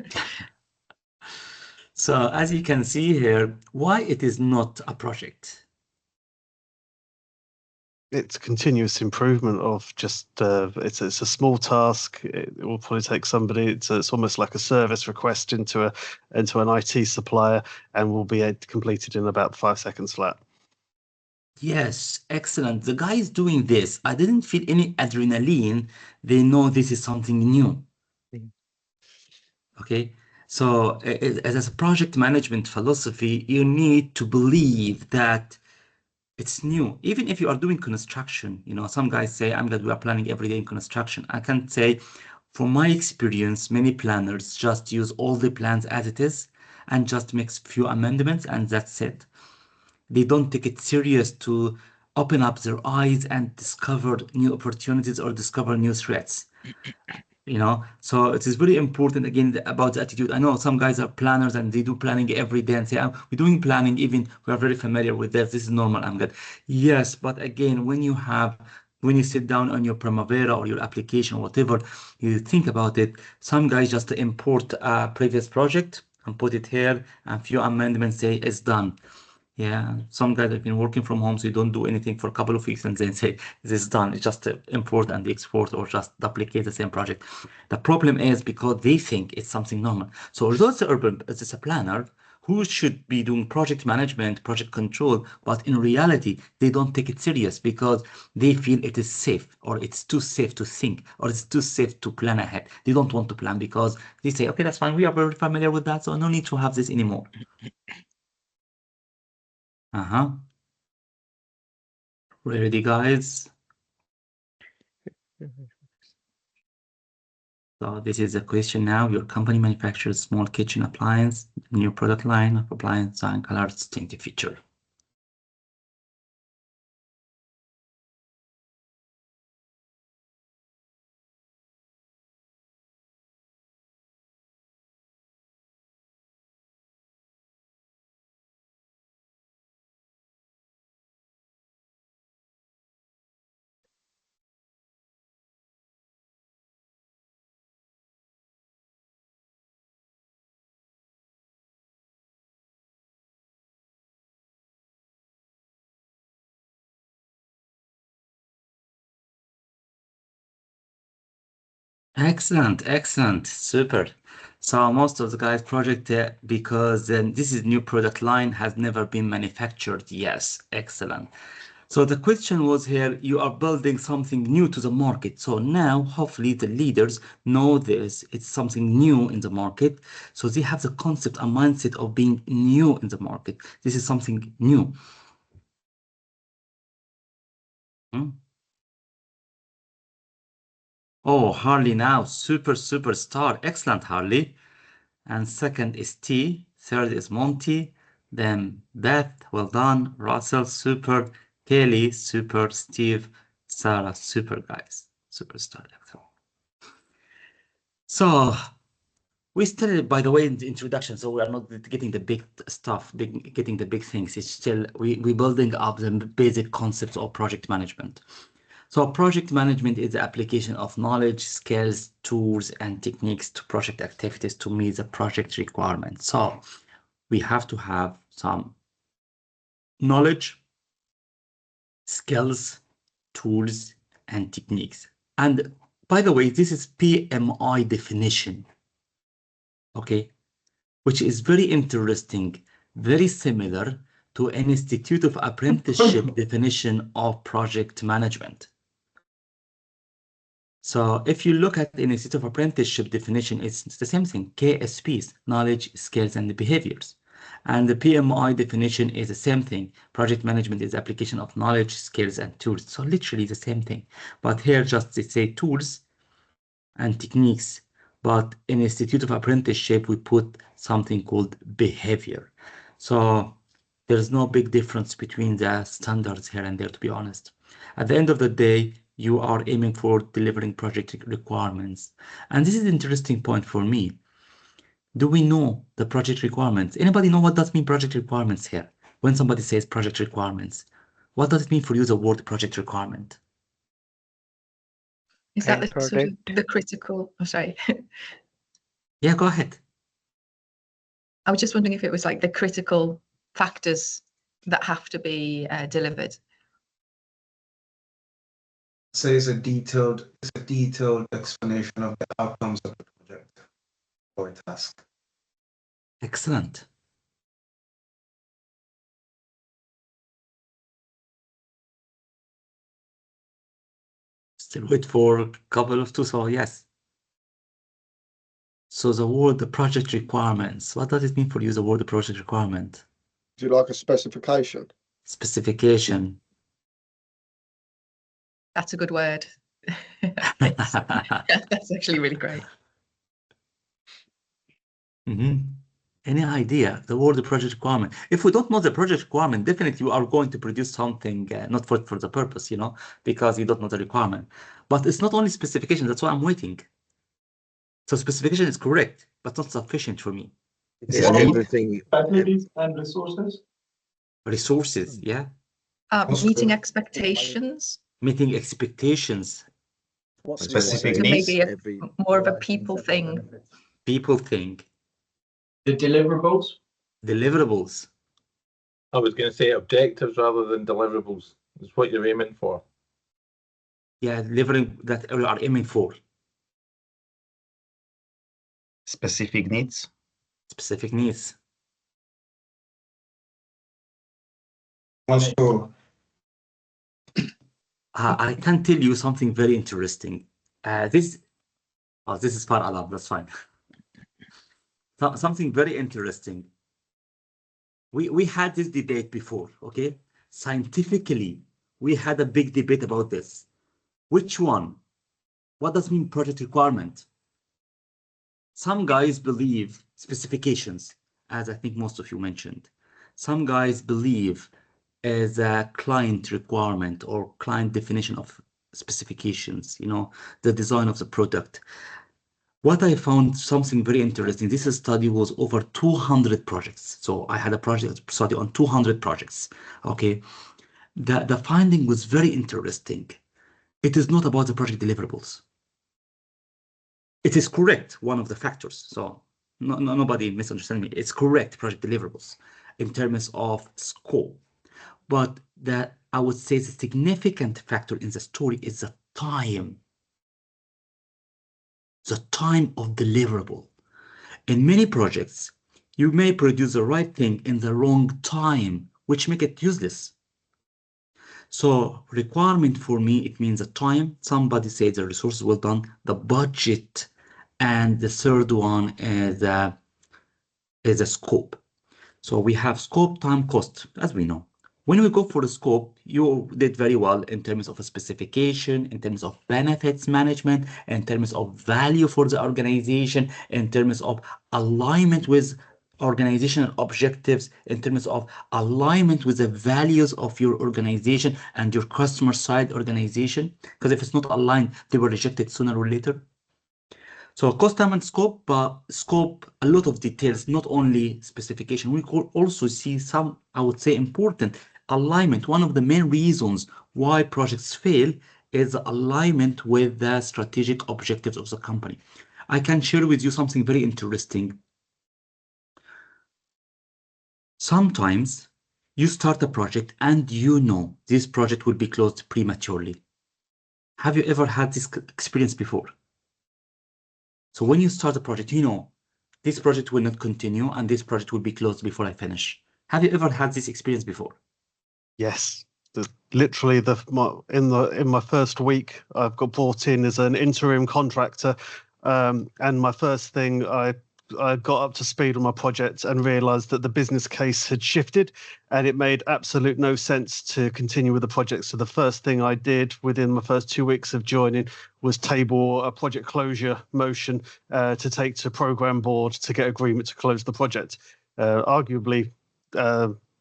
So as you can see here, why it is not a project? It's continuous improvement of just it's a small task. It will probably take somebody. It's almost like a service request into an IT supplier, and will be completed in about 5 seconds flat. Yes, excellent. The guy is doing this. I didn't feel any adrenaline. They know this is something new. Okay, So as a project management philosophy, you need to believe that it's new. Even if you are doing construction, you know, some guys say, I'm glad we are planning every day in construction. I can say, from my experience, many planners just use all the plans as it is and just makes few amendments and that's it. They don't take it serious to open up their eyes and discover new opportunities or discover new threats. You know, so it is very important again about the attitude. I know some guys are planners and they do planning every day and say, we're doing planning, even we are very familiar with this. This is normal. I'm good. Yes, but again, when you sit down on your Primavera or your application or whatever, you think about it. Some guys just import a previous project and put it here, and few amendments, say it's done. Yeah, some guys have been working from home, so you don't do anything for a couple of weeks and then say, this is done. It's just import and export or just duplicate the same project. The problem is because they think it's something normal. So although it's a planner who should be doing project management, project control, but in reality, they don't take it serious because they feel it is safe or it's too safe to think or it's too safe to plan ahead. They don't want to plan because they say, okay, that's fine. We are very familiar with that, so no need to have this anymore. Ready, guys? So this is a question now. Your company manufactures small kitchen appliance, new product line of appliance, design, color, distinctive feature. Excellent, excellent, super. So most of the guys project because this is new product line has never been manufactured. Yes, excellent. So the question was here, you are building something new to the market. So now hopefully the leaders know this, it's something new in the market. So they have the concept and mindset of being new in the market. This is something new. Oh, Harley now, superstar. Excellent, Harley. And second is T. Third is Monty. Then Beth, well done. Russell, super. Kelly, super. Steve, Sarah, super, guys. Superstar. Excellent. So we started, by the way, in the introduction, so we are not getting the big stuff, getting the big things. It's still, we're building up the basic concepts of project management. So project management is the application of knowledge, skills, tools, and techniques to project activities to meet the project requirements. So we have to have some knowledge, skills, tools, and techniques. And by the way, this is PMI definition, okay, which is very interesting, very similar to an Institute of Apprenticeship definition of project management. So if you look at an Institute of Apprenticeship definition, it's the same thing, KSPs, knowledge, skills, and behaviors. And the PMI definition is the same thing. Project management is application of knowledge, skills, and tools. So literally the same thing. But here just they say tools and techniques. But in Institute of Apprenticeship, we put something called behavior. So there's no big difference between the standards here and there, to be honest. At the end of the day, you are aiming for delivering project requirements. And this is an interesting point for me. Do we know the project requirements? Anybody know what does mean project requirements here? When somebody says project requirements, what does it mean for you, the word project requirement? Is that the sort of the critical, oh, sorry. Yeah, go ahead. I was just wondering if it was like the critical factors that have to be delivered. So it's a detailed explanation of the outcomes of the project or a task. Excellent. Still wait for a couple of two, so yes. So the word, the project requirements, what does it mean for you, the word, the project requirement? Do you like a specification? Specification. That's a good word. That's actually really great. Any idea the word, the project requirement? If we don't know the project requirement, definitely you are going to produce something not for the purpose, you know, because you don't know the requirement. But it's not only specification. That's why I'm waiting. So specification is correct, but not sufficient for me. Yeah, everything. Facilities and resources. Resources, yeah. Meeting expectations. Meeting expectations. Specific So needs. maybe more of a people thing. People thing. The deliverables. Deliverables. I was going to say objectives rather than deliverables. Is what you're aiming for. Yeah, delivering that we are aiming for. Specific needs. Specific needs. Also, I can tell you something very interesting. This is far alarm. That's fine. Something very interesting. We had this debate before, okay? Scientifically, we had a big debate about this. Which one? What does mean project requirement? Some guys believe specifications, as I think most of you mentioned. Some guys believe as a client requirement or client definition of specifications, you know, the design of the product. What I found something very interesting, this study was over 200 projects. So I had a project study on 200 projects, okay? The finding was very interesting. It is not about the project deliverables. It is correct, one of the factors. So nobody misunderstand me. It's correct, project deliverables in terms of scope. But I would say the significant factor in the story is the time. The time of deliverable. In many projects, you may produce the right thing in the wrong time, which make it useless. So requirement for me, it means the time. Somebody said the resources well done, the budget, and the third one is a scope. So we have scope, time, cost, as we know. When we go for the scope, you did very well in terms of a specification, in terms of benefits management, in terms of value for the organization, in terms of alignment with organizational objectives, in terms of alignment with the values of your organization and your customer side organization. Because if it's not aligned, they will reject it sooner or later. So cost, time, and scope, but scope, a lot of details, not only specification. We could also see some, I would say, important alignment. One of the main reasons why projects fail is alignment with the strategic objectives of the company. I can share with you something very interesting. Sometimes you start a project and you know this project will be closed prematurely. Have you ever had this experience before? So when you start a project, you know, this project will not continue and this project will be closed before I finish. Have you ever had this experience before? Yes. Literally in my first week, I've got brought in as an interim contractor. And my first thing, I got up to speed on my project and realized that the business case had shifted and it made absolute no sense to continue with the project. So the first thing I did within my first 2 weeks of joining was table a project closure motion to take to program board to get agreement to close the project. Arguably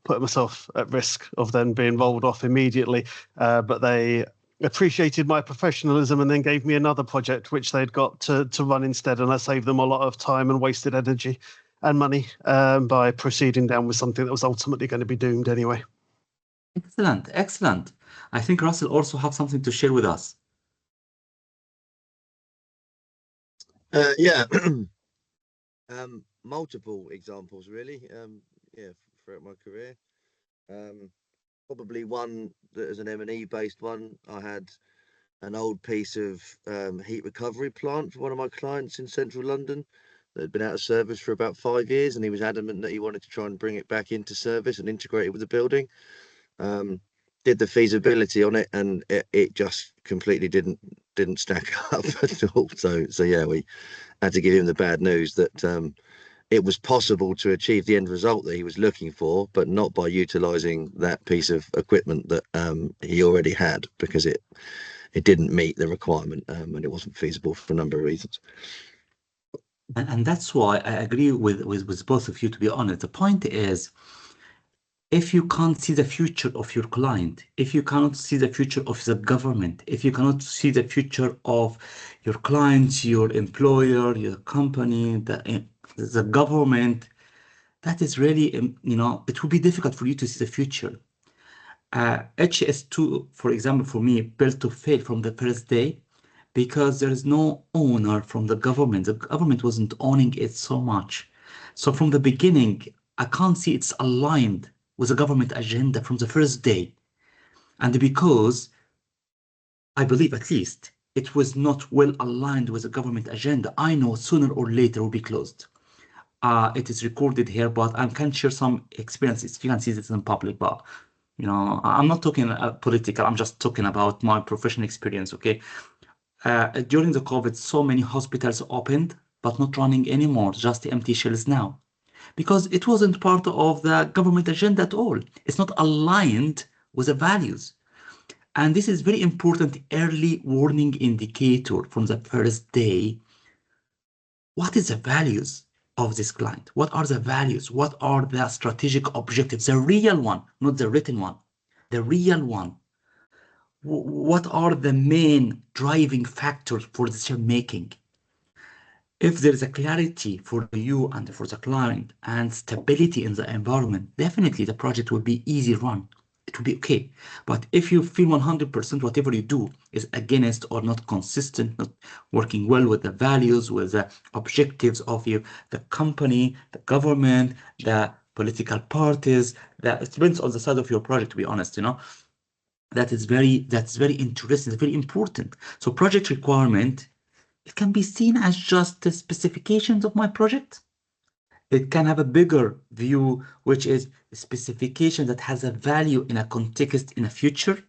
put myself at risk of then being rolled off immediately, but they appreciated my professionalism and then gave me another project which they'd got to run instead, and I saved them a lot of time and wasted energy and money by proceeding down with something that was ultimately going to be doomed anyway. Excellent, excellent. I think Russell also have something to share with us. Yeah, multiple examples really. Yeah, throughout my career. Probably one that is an M&E based one. I had an old piece of heat recovery plant for one of my clients in central London that had been out of service for about 5 years, and he was adamant that he wanted to try and bring it back into service and integrate it with the building. Did the feasibility on it, and it just completely didn't didn't stack up at all. So yeah, we had to give him the bad news that it was possible to achieve the end result that he was looking for, but not by utilizing that piece of equipment that he already had, because it didn't meet the requirement and it wasn't feasible for a number of reasons. And that's why I agree with both of you, to be honest. The point is, if you can't see the future of your client, if you cannot see the future of the government, if you cannot see the future of your clients, your employer, your company, the government, that is really, it will be difficult for you to see the future. HS2, for example, for me, built to fail from the first day, because there is no owner from the government. The government wasn't owning it so much. So from the beginning, I can't see it's aligned with the government agenda from the first day. And because I believe, at least, it was not well aligned with the government agenda, I know sooner or later it will be closed. It is recorded here, but I can share some experiences. You can see this in public, but I'm not talking political. I'm just talking about my professional experience. Okay. During the COVID, so many hospitals opened, but not running anymore, just empty shells now, because it wasn't part of the government agenda at all. It's not aligned with the values. And this is very important early warning indicator from the first day. What is the values of this client? What are the values? What are the strategic objectives? The real one, not the written one, the real one. What are the main driving factors for decision making? If there is a clarity for you and for the client and stability in the environment, definitely the project will be easy run. It will be okay. But if you feel 100% whatever you do is against or not consistent, not working well with the values, with the objectives of the company, the government, the political parties, it depends on the side of your project, to be honest, that's very interesting, it's very important. So project requirement, it can be seen as just the specifications of my project. It can have a bigger view, which is a specification that has a value in a context in a future.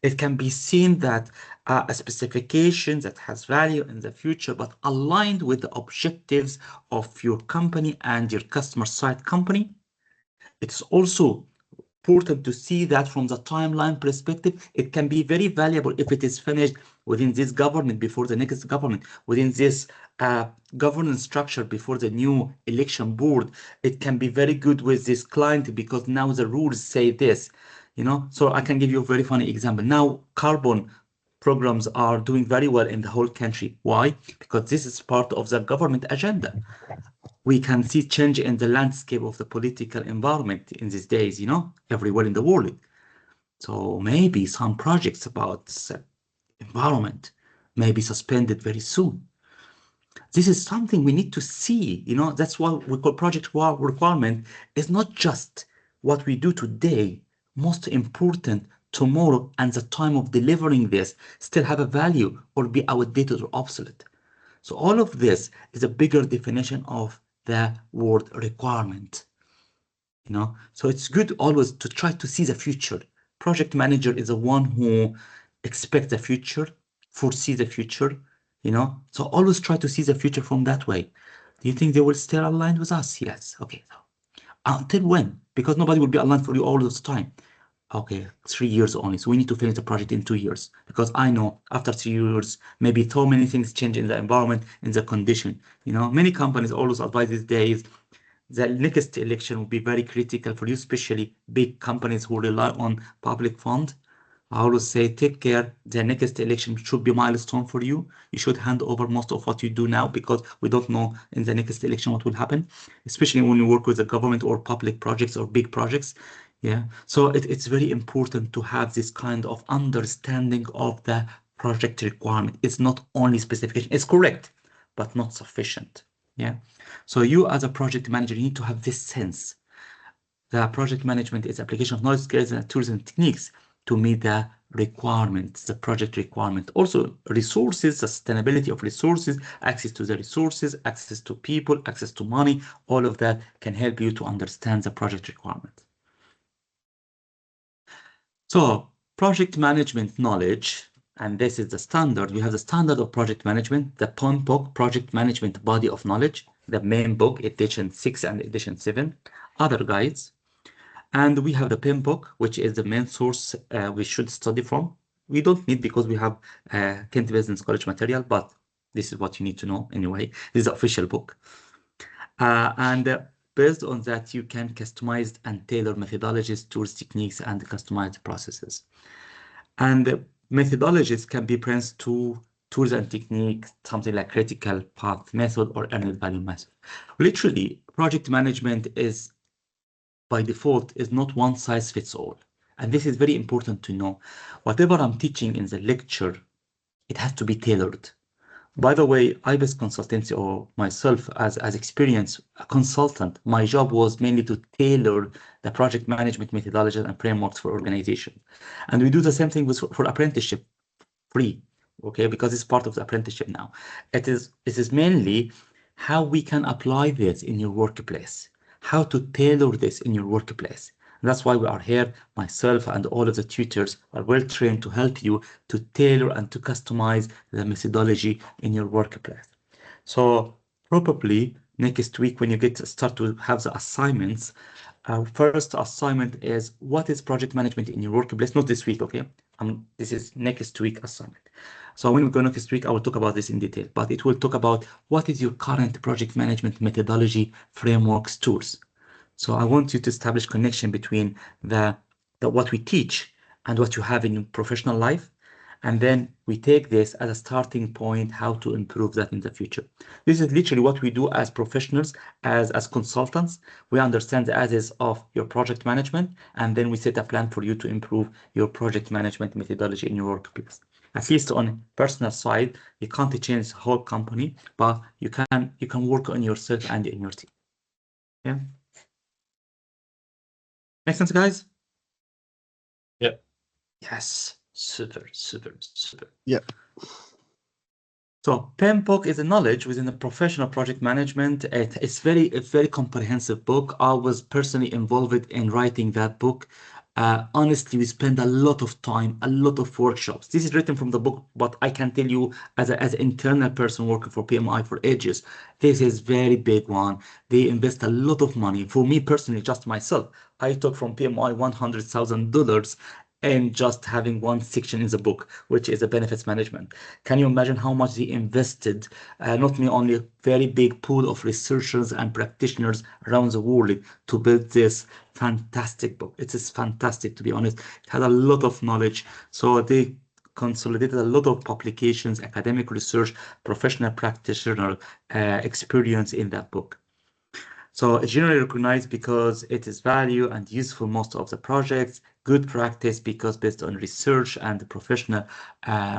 It can be seen that a specification that has value in the future, but aligned with the objectives of your company and your customer side company. It's also important to see that from the timeline perspective, it can be very valuable if it is finished within this government before the next government, within this governance structure before the new election board. It can be very good with this client because now the rules say this, So I can give you a very funny example. Now carbon programs are doing very well in the whole country. Why? Because this is part of the government agenda. We can see change in the landscape of the political environment in these days, everywhere in the world. So maybe some projects about environment may be suspended very soon. This is something we need to see, that's what we call project requirement. Is not just what we do today, most important tomorrow and the time of delivering this still have a value or be outdated or obsolete. So all of this is a bigger definition of the word requirement, so it's good always to try to see the future. Project manager is the one who expects the future, foresee the future, so always try to see the future from that way. Do you think they will stay aligned with us? Yes. Okay. Until when? Because nobody will be aligned for you all this time. Okay, 3 years only. So we need to finish the project in 2 years, because I know after 3 years, maybe so many things change in the environment, in the condition. Many companies always advise these days, the next election will be very critical for you, especially big companies who rely on public fund. I always say, take care. The next election should be a milestone for you. You should hand over most of what you do now, because we don't know in the next election what will happen, especially when you work with the government or public projects or big projects. Yeah, so it's very important to have this kind of understanding of the project requirement. It's not only specification, it's correct, but not sufficient. Yeah, so you as a project manager, you need to have this sense. The project management is application of knowledge, skills, and tools and techniques to meet the requirements, the project requirement. Also resources, sustainability of resources, access to the resources, access to people, access to money, all of that can help you to understand the project requirement. So project management knowledge, and this is the standard. We have the standard of project management, the PMBOK, Project Management Body of Knowledge, the main book, edition 6 and edition 7, other guides. And we have the PMBOK, which is the main source we should study from. We don't need, because we have Kent Business College material, but this is what you need to know anyway. This is the official book. Based on that, you can customize and tailor methodologies, tools, techniques, and customize processes. And methodologies can be branched to tools and techniques, something like critical path method or earned value method. Literally, project management is, by default, is not one size fits all. And this is very important to know. Whatever I'm teaching in the lecture, it has to be tailored. By the way, IBIS Consultancy, or myself as experienced consultant, my job was mainly to tailor the project management methodologies and frameworks for organization. And we do the same thing for apprenticeship free, okay, because it's part of the apprenticeship now. It is mainly how we can apply this in your workplace, how to tailor this in your workplace. And that's why we are here. Myself and all of the tutors are well trained to help you to tailor and to customize the methodology in your workplace. So probably next week, when you start to have the assignments, our first assignment is what is project management in your workplace? Not this week, okay? This is next week assignment. So when we go next week, I will talk about this in detail, but it will talk about what is your current project management methodology, frameworks, tools. So I want you to establish connection between the what we teach and what you have in your professional life. And then we take this as a starting point, how to improve that in the future. This is literally what we do as professionals, as consultants. We understand the as-is of your project management, and then we set a plan for you to improve your project management methodology in your workplace. At least on personal side, you can't change the whole company, but you can work on yourself and in your team. Yeah. Make sense, guys? Yep. Yes. Super. Yep. So PMBOK is a knowledge within the professional project management. It's a very comprehensive book. I was personally involved in writing that book. Honestly, we spend a lot of time, a lot of workshops. This is written from the book, but I can tell you as an internal person working for PMI for ages, this is very big one. They invest a lot of money. For me personally, just myself, I took from PMI $100,000 and just having one section in the book, which is the benefits management. Can you imagine how much they invested? Not only a very big pool of researchers and practitioners around the world to build this fantastic book. It is fantastic, to be honest. It had a lot of knowledge. So they consolidated a lot of publications, academic research, professional practitioner experience in that book. So it's generally recognized because it is value and useful most of the projects. Good practice because based on research and professional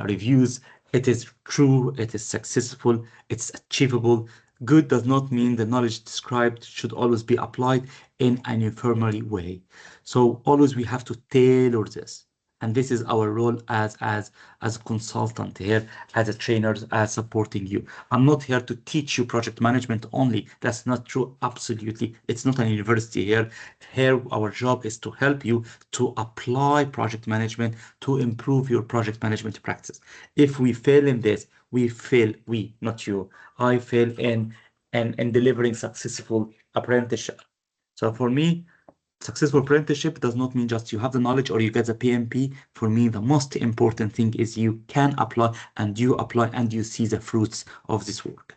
reviews, it is true, it is successful, it's achievable. Good does not mean the knowledge described should always be applied in an uniformly way. So always we have to tailor this. And this is our role as a consultant here, as a trainer, as supporting you. I'm not here to teach you project management only. That's not true. Absolutely. It's not a university here. Here, our job is to help you to apply project management to improve your project management practice. If we fail in this, not you. I fail in delivering successful apprenticeship. So for me, successful apprenticeship does not mean just you have the knowledge or you get the PMP. For me, the most important thing is you can apply and you see the fruits of this work.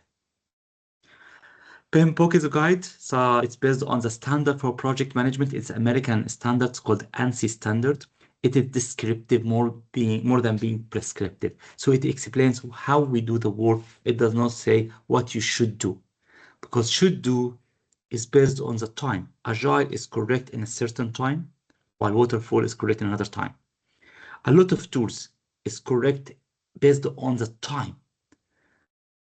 PMBOK is a guide, so it's based on the standard for project management. It's American standards called ANSI standard. It is descriptive more than being prescriptive. So it explains how we do the work. It does not say what you should do, because should do is based on the time. Agile is correct in a certain time, while waterfall is correct in another time. A lot of tools is correct based on the time.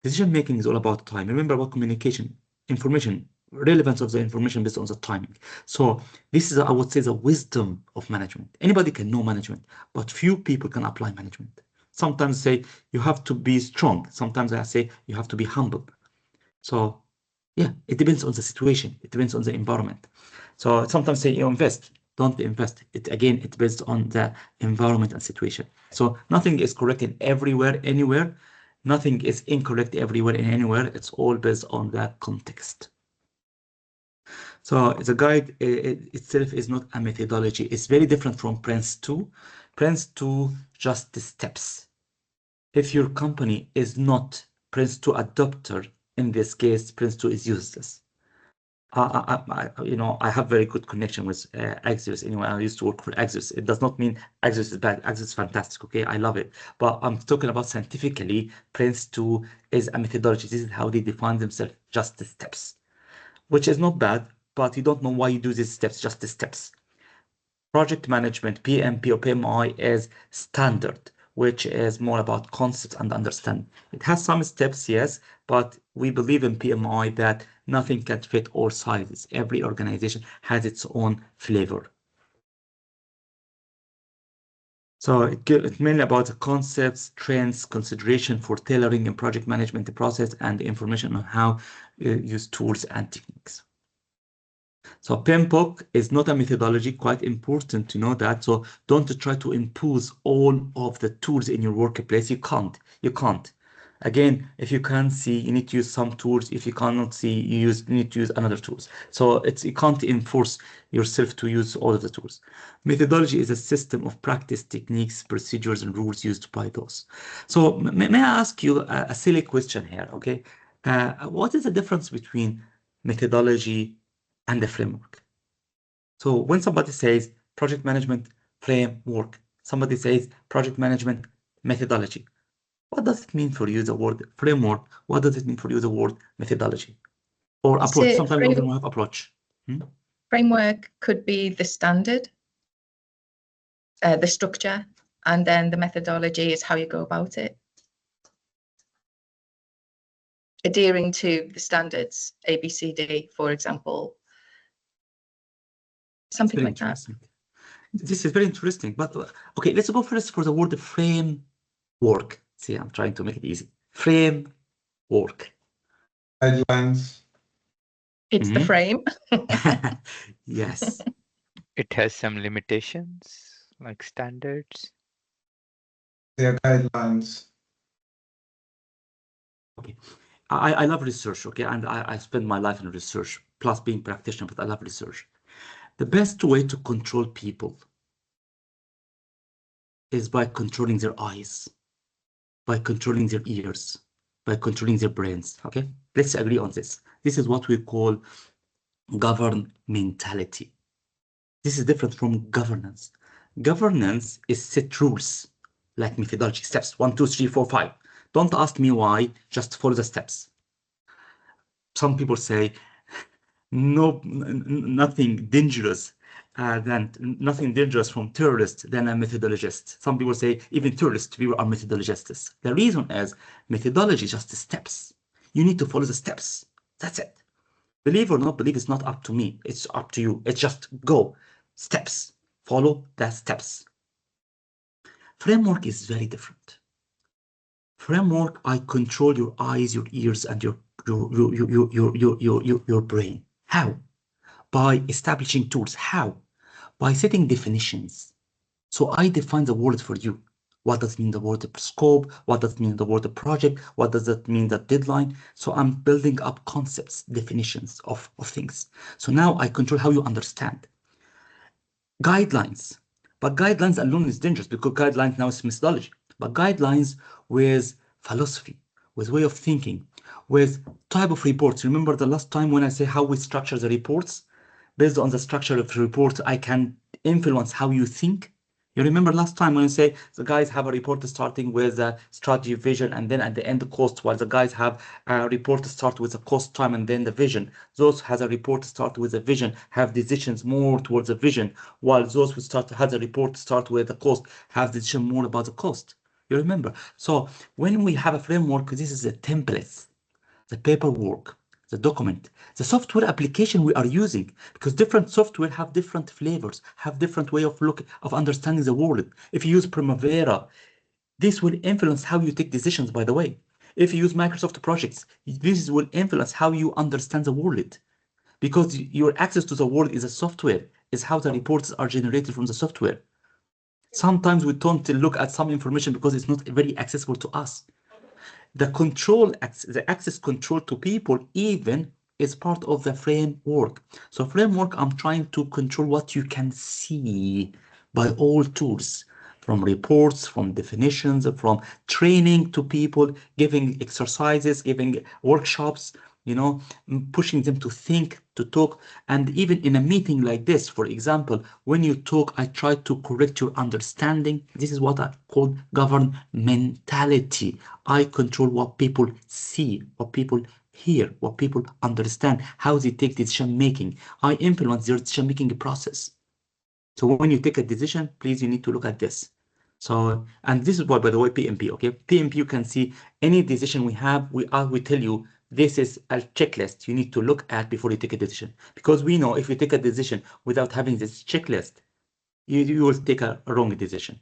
Decision making is all about time. Remember about communication, information, relevance of the information based on the timing. So this is, I would say, the wisdom of management. Anybody can know management, but few people can apply management. Sometimes say you have to be strong. Sometimes I say you have to be humble. So yeah, it depends on the situation. It depends on the environment. So sometimes say you invest. don't invest. It again, it based on the environment and situation. So nothing is correct in everywhere, anywhere. Nothing is incorrect everywhere and anywhere. It's all based on the context. So the guide itself is not a methodology. It's very different from Prince2. Prince2 just the steps. If your company is not Prince2 adopter, in this case, Prince2 is useless. I have very good connection with Axios. Anyway, I used to work for Axios. It does not mean Axios is bad. Axios is fantastic. Okay, I love it. But I'm talking about scientifically, Prince2 is a methodology. This is how they define themselves, just the steps, which is not bad. But you don't know why you do these steps, just the steps. Project management, PMP or PMI is standard, which is more about concepts and understanding. It has some steps, yes, but we believe in PMI that nothing can fit all sizes. Every organization has its own flavor. So it's mainly about the concepts, trends, consideration for tailoring and project management process, and the information on how use tools and techniques. So PMBOK is not a methodology, quite important to know that. So don't try to impose all of the tools in your workplace. You can't. Again, if you can't see, you need to use some tools. If you cannot see, you need to use another tools. So you can't enforce yourself to use all of the tools. Methodology is a system of practice, techniques, procedures, and rules used by those. So may I ask you a silly question here, okay? What is the difference between methodology and the framework? So when somebody says project management framework, somebody says project management methodology, what does it mean for you, the word framework? What does it mean for you, the word methodology? Or approach? Sometimes we don't have approach. Framework could be the standard, the structure, and then the methodology is how you go about it. Adhering to the standards, ABCD, for example. Something like that. This is very interesting. But okay, let's go first for the word framework. See, I'm trying to make it easy. Framework. Guidelines. It's the frame. Yes. It has some limitations, like standards. There are guidelines. Okay. I love research, okay, and I spend my life in research, plus being practitioner, but I love research. The best way to control people is by controlling their eyes, by controlling their ears, by controlling their brains, okay? Let's agree on this. This is what we call governmentality. This is different from governance. Governance is set rules, like methodology, steps 1, 2, 3, 4, 5. Don't ask me why, just follow the steps. Some people say, no, nothing dangerous from terrorists than a methodologist. Some people say even terrorist people are methodologists. The reason is methodology is just the steps. You need to follow the steps. That's it. Believe or not believe, it's not up to me. It's up to you. It's just go. Steps. Follow the steps. Framework is very different. Framework, I control your eyes, your ears, and your brain. How? By establishing tools. How? By setting definitions. So I define the word for you. What does it mean the word scope? What does it mean the word project? What does that mean the deadline? So I'm building up concepts, definitions of things. So now I control how you understand. Guidelines. But guidelines alone is dangerous because guidelines now is methodology. But guidelines with philosophy, with way of thinking, with type of reports. Remember the last time when I say how we structure the reports? Based on the structure of the report, I can influence how you think. You remember last time when I say the guys have a report starting with a strategy, vision, and then at the end the cost, while the guys have a report to start with the cost, time, and then the vision. Those has a report to start with a vision, have decisions more towards the vision, while those who has a report to start with the cost, have decision more about the cost. You remember? So when we have a framework, this is the templates, the paperwork, the document, the software application we are using, because different software have different flavors, have different way of understanding the world. If you use Primavera, this will influence how you take decisions, by the way. If you use Microsoft projects, this will influence how you understand the world, because your access to the world is a software. is how the reports are generated from the software. Sometimes we don't look at some information because it's not very accessible to us. The access control to people even is part of the framework. So framework, I'm trying to control what you can see by all tools, from reports, from definitions, from training to people, giving exercises, giving workshops, you know, pushing them to think, to talk. And even in a meeting like this, for example, when you talk, I try to correct your understanding. This is what I call governmentality. I control what people see, what people hear, what people understand, how they take decision making. I influence their decision making process. So when you take a decision, please, you need to look at this. So, and this is what, by the way, PMP, okay? PMP, you can see any decision we have, we tell you, this is a checklist you need to look at before you take a decision. Because we know if you take a decision without having this checklist, you will take a wrong decision,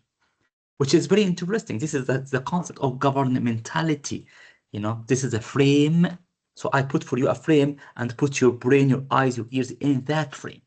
which is very interesting. This is the concept of governmentality. You know, this is a frame. So I put for you a frame and put your brain, your eyes, your ears in that frame.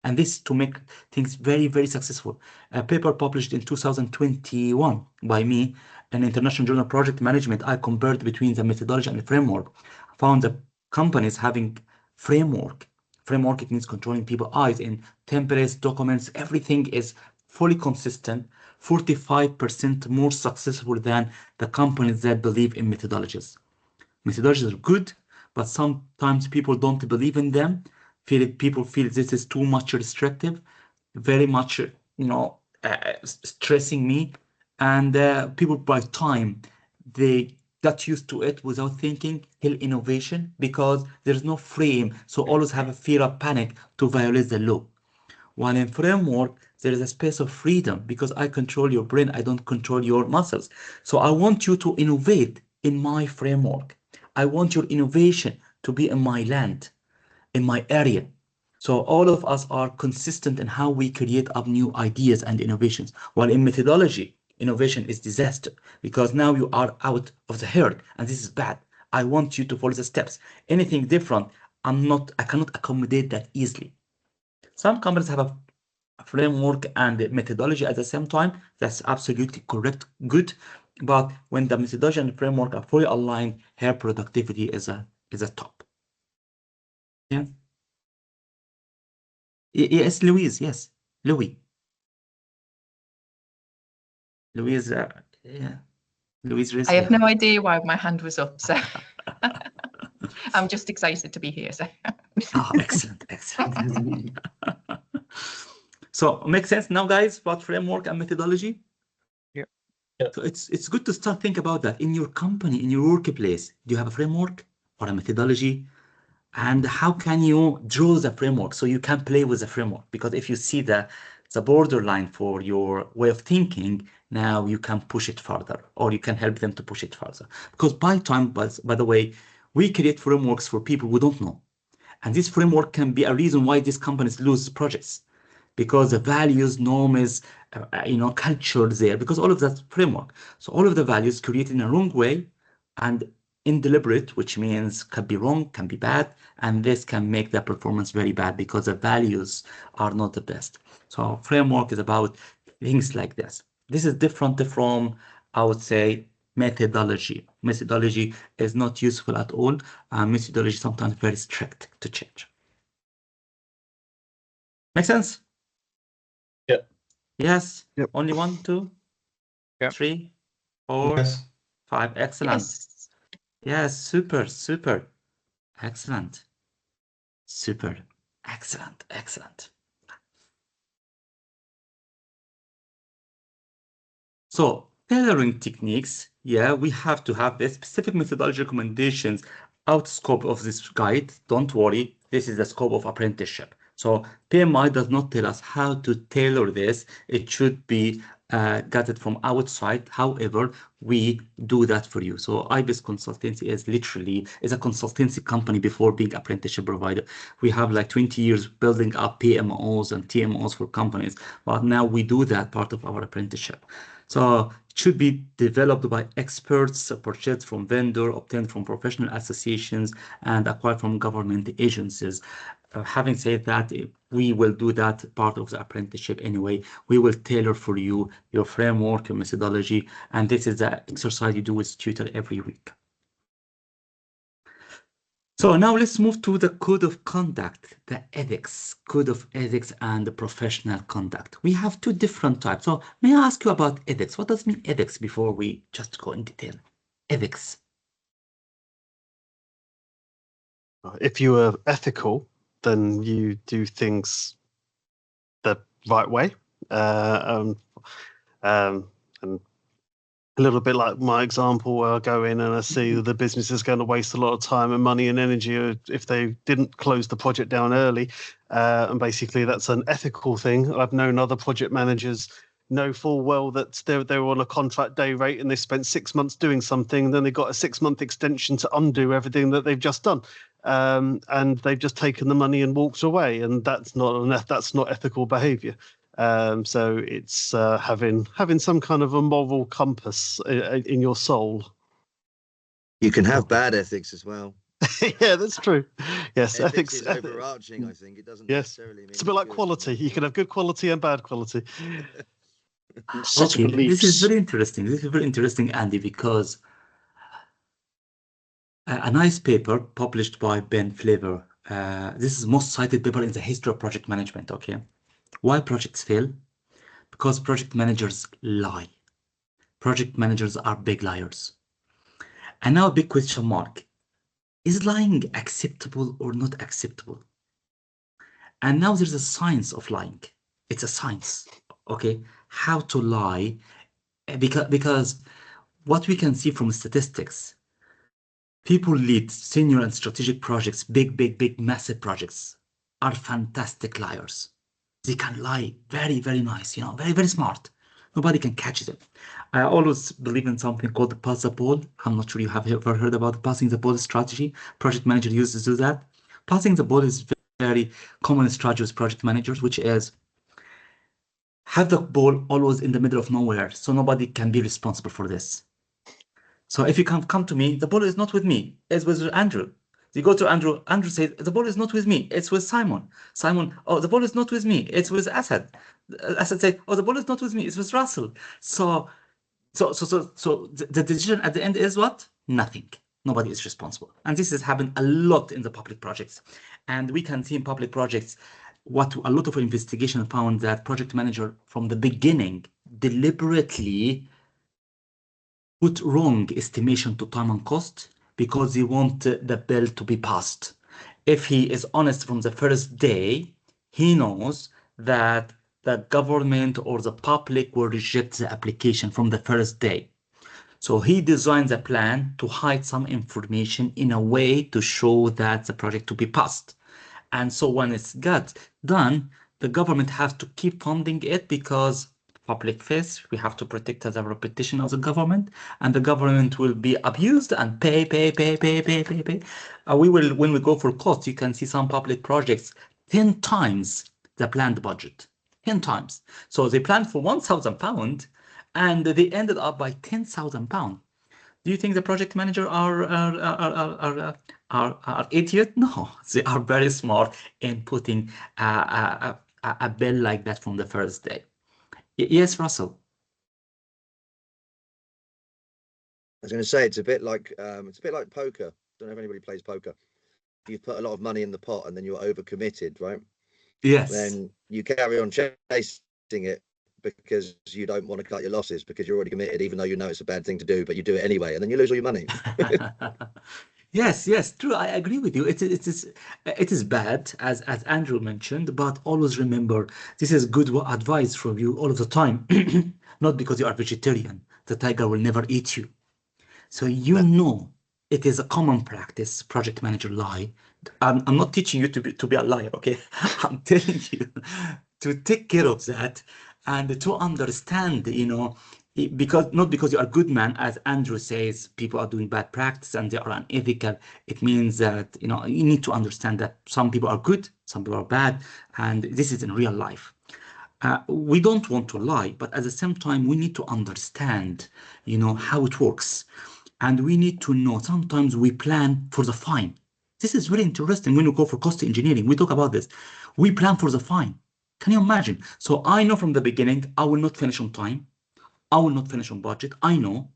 And this to make things very, very successful. A paper published in 2021 by me, an international journal, Project Management. I compared between the methodology and the framework. I found that companies having framework, it means controlling people's eyes in templates, documents, everything is fully consistent, 45% more successful than the companies that believe in methodologies. Methodologies are good, but sometimes people don't believe in them. People feel this is too much restrictive, very much, you know, stressing me. And people by time, they got used to it without thinking, kill innovation, because there's no frame. So always have a fear of panic to violate the law. While in framework, there is a space of freedom because I control your brain, I don't control your muscles. So I want you to innovate in my framework. I want your innovation to be in my land, in my area. So all of us are consistent in how we create up new ideas and innovations. While in methodology, innovation is disaster because now you are out of the herd and this is bad. I want you to follow the steps. Anything different, I cannot accommodate that easily. Some companies have a framework and methodology at the same time. That's absolutely correct, good. But when the methodology and framework are fully aligned, her productivity is a top. Yeah. Yes, Louise. Yes, Louis. Louise, yeah. Louise I have no idea why my hand was up, so I'm just excited to be here. So. Oh, excellent, excellent. So makes sense now, guys, about framework and methodology? Yeah. So it's good to start think about that in your company, in your workplace. Do you have a framework or a methodology? And how can you draw the framework so you can play with the framework? Because if you see the borderline for your way of thinking, now you can push it further, or you can help them to push it further. Because by the way, we create frameworks for people who don't know. And this framework can be a reason why these companies lose projects, because the values, norms, culture there, because all of that framework. So all of the values created in a wrong way and indeliberate, which means can be wrong, can be bad, and this can make the performance very bad because the values are not the best. So framework is about things like this. This is different from, I would say, methodology. Methodology is not useful at all. Methodology is sometimes very strict to change. Make sense? Yeah. Yes. Yep. Only 1, 2, Yeah. 3, 4, Yes. 5. Excellent. Yes. Yes, super, super. Excellent. Super. Excellent, excellent. So tailoring techniques, yeah, we have to have the specific methodology recommendations out scope of this guide. Don't worry, this is the scope of apprenticeship. So PMI does not tell us how to tailor this. It should be gathered from outside. However, we do that for you. So IBIS Consultancy is a consultancy company before being apprenticeship provider. We have like 20 years building up PMOs and TMOs for companies, but now we do that part of our apprenticeship. So it should be developed by experts, purchased from vendor, obtained from professional associations, and acquired from government agencies. having said that, we will do that part of the apprenticeship anyway. We will tailor for you your framework, your methodology, and this is the exercise you do with tutor every week. So now let's move to the code of conduct, the ethics, code of ethics and the professional conduct. We have two different types. So may I ask you about ethics? What does mean ethics before we just go in detail? Ethics. If you are ethical, then you do things the right way. And a little bit like my example where I go in and I see that the business is going to waste a lot of time and money and energy if they didn't close the project down early. And basically that's an ethical thing. I've known other project managers know full well that they're on a contract day rate and they spent 6 months doing something, then they got a 6-month extension to undo everything that they've just done. And they've just taken the money and walked away, and that's not ethical behavior. So it's having some kind of a moral compass in your soul. You can have bad ethics as well. Yeah, that's true. Yes, ethics is overarching. I think it doesn't necessarily mean it's a bit like quality. You can have good quality and bad quality. Okay, this is very interesting. This is very interesting, Andy, because a nice paper published by Ben Flavor. This is the most cited paper in the history of project management. Okay, why projects fail? Because project managers lie. Project managers are big liars. And now a big question mark. Is lying acceptable or not acceptable? And now there's a science of lying. It's a science, okay? How to lie, because what we can see from statistics, people lead senior and strategic projects, big, massive projects, are fantastic liars. They can lie very, very nice, you know, very, very smart. Nobody can catch them. I always believe in something called the pass the ball. I'm not sure you have ever heard about the passing the ball strategy. Project manager uses to do that. Passing the ball is very common strategy with project managers, which is have the ball always in the middle of nowhere, so nobody can be responsible for this. So if you come to me, the ball is not with me, it's with Andrew. You go to Andrew, Andrew says, the ball is not with me, it's with Simon. Simon, oh, the ball is not with me, it's with Asad. Asad says, oh, the ball is not with me, it's with Russell. So the decision at the end is what? Nothing. Nobody is responsible. And this has happened a lot in the public projects. And we can see in public projects what a lot of investigation found that project manager from the beginning deliberately put wrong estimation to time and cost because they want the bill to be passed. If he is honest from the first day, he knows that the government or the public will reject the application from the first day. So he designs a plan to hide some information in a way to show that the project to be passed. And so when it's got done, the government has to keep funding it because public face, we have to protect the reputation of the government, and the government will be abused and pay. We will, when we go for cost, you can see some public projects 10 times the planned budget, 10 times. So they planned for £1,000 and they ended up by £10,000. Do you think the project manager are idiot? No, they are very smart in putting a bill like that from the first day. Yes, Russell. I was going to say it's a bit like poker. I don't know if anybody plays poker. You've put a lot of money in the pot and then you're overcommitted, right? Yes. Then you carry on chasing it because you don't want to cut your losses because you're already committed, even though you know it's a bad thing to do, but you do it anyway, and then you lose all your money. Yes, true. I agree with you. It is bad, as Andrew mentioned, but always remember this is good advice from you all of the time. Not because you are vegetarian. The tiger will never eat you. So you know it is a common practice. Project manager lie. I'm not teaching you to be a liar. Okay, I'm telling you to take care of that and to understand. You know. Not because you are a good man, as Andrew says, people are doing bad practice and they are unethical. It means that, you know, you need to understand that some people are good, some people are bad, and this is in real life. We don't want to lie, but at the same time, we need to understand, you know, how it works. And we need to know, sometimes we plan for the fine. This is really interesting. When you go for cost engineering, we talk about this. We plan for the fine. Can you imagine? So I know from the beginning, I will not finish on time. I will not finish on budget. I know.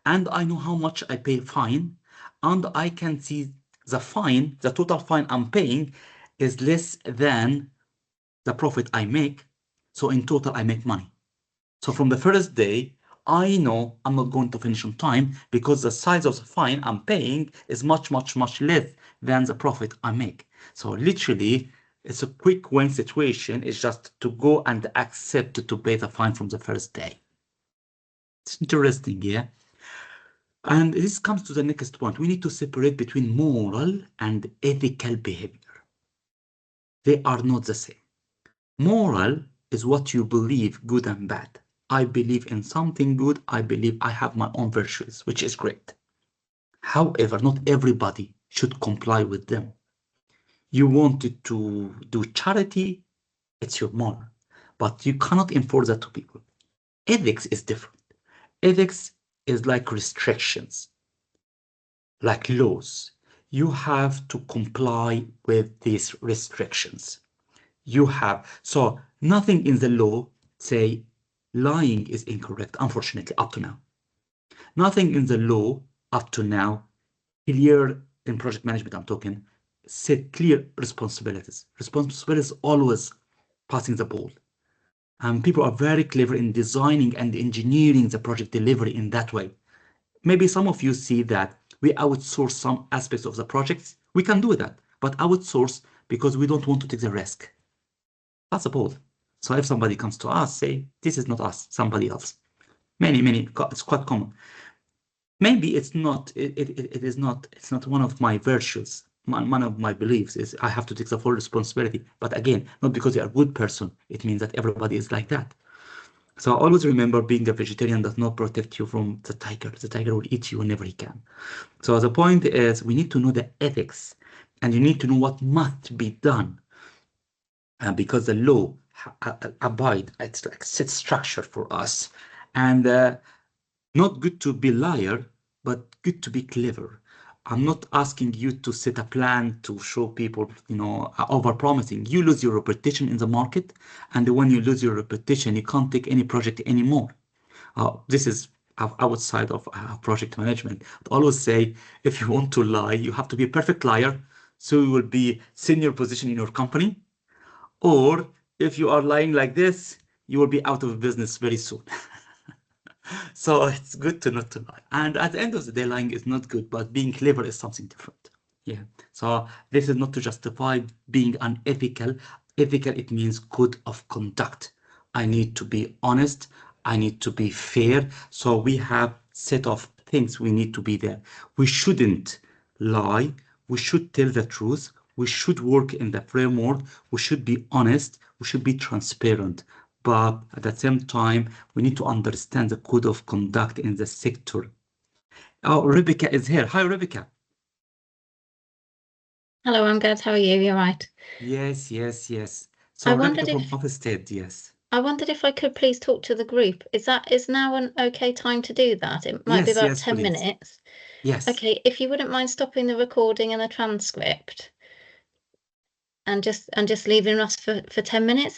And I know how much I pay fine. And I can see the fine, the total fine I'm paying is less than the profit I make. So in total, I make money. So from the first day, I know I'm not going to finish on time because the size of the fine I'm paying is much, much, much less than the profit I make. So literally, it's a quick win situation. It's just to go and accept to pay the fine from the first day. It's interesting, yeah? And this comes to the next point. We need to separate between moral and ethical behavior. They are not the same. Moral is what you believe, good and bad. I believe in something good. I believe I have my own virtues, which is great. However, not everybody should comply with them. You wanted to do charity, it's your moral, but you cannot enforce that to people. Ethics is different. Ethics is like restrictions, like laws. You have to comply with these restrictions. You have, so nothing in the law say lying is incorrect, unfortunately, up to now. Nothing in the law up to now, clear in project management, I'm talking, set clear responsibilities. Responsibilities always passing the ball. People are very clever in designing and engineering the project delivery in that way. Maybe some of you see that we outsource some aspects of the projects. We can do that, but outsource because we don't want to take the risk. That's a ball. So if somebody comes to us, say, this is not us, somebody else. Many, it's quite common. Maybe it's not, it's not one of my virtues. One of my beliefs is I have to take the full responsibility. But again, not because you're a good person, it means that everybody is like that. So always remember, being a vegetarian does not protect you from the tiger. The tiger will eat you whenever he can. So the point is, we need to know the ethics, and you need to know what must be done. Because the law abide, it's like set structure for us. And not good to be liar, but good to be clever. I'm not asking you to set a plan to show people, over-promising. You lose your reputation in the market, and when you lose your reputation, you can't take any project anymore. This is outside of project management. I always say, if you want to lie, you have to be a perfect liar, so you will be senior position in your company. Or if you are lying like this, you will be out of business very soon. So it's good to not to lie. And at the end of the day, lying is not good, but being clever is something different. Yeah. So this is not to justify being unethical. Ethical, it means code of conduct. I need to be honest. I need to be fair. So we have set of things we need to be there. We shouldn't lie. We should tell the truth. We should work in the framework. We should be honest. We should be transparent. But at the same time, we need to understand the code of conduct in the sector. Oh, Rebecca is here. Hi, Rebecca. Hello, I'm good. How are you? You're right. Yes. So Rebecca from Ofsted, yes. I wondered if I could please talk to the group. Is now an okay time to do that? It might be about 10 minutes. Yes. Okay, if you wouldn't mind stopping the recording and the transcript and just leaving us for 10 minutes.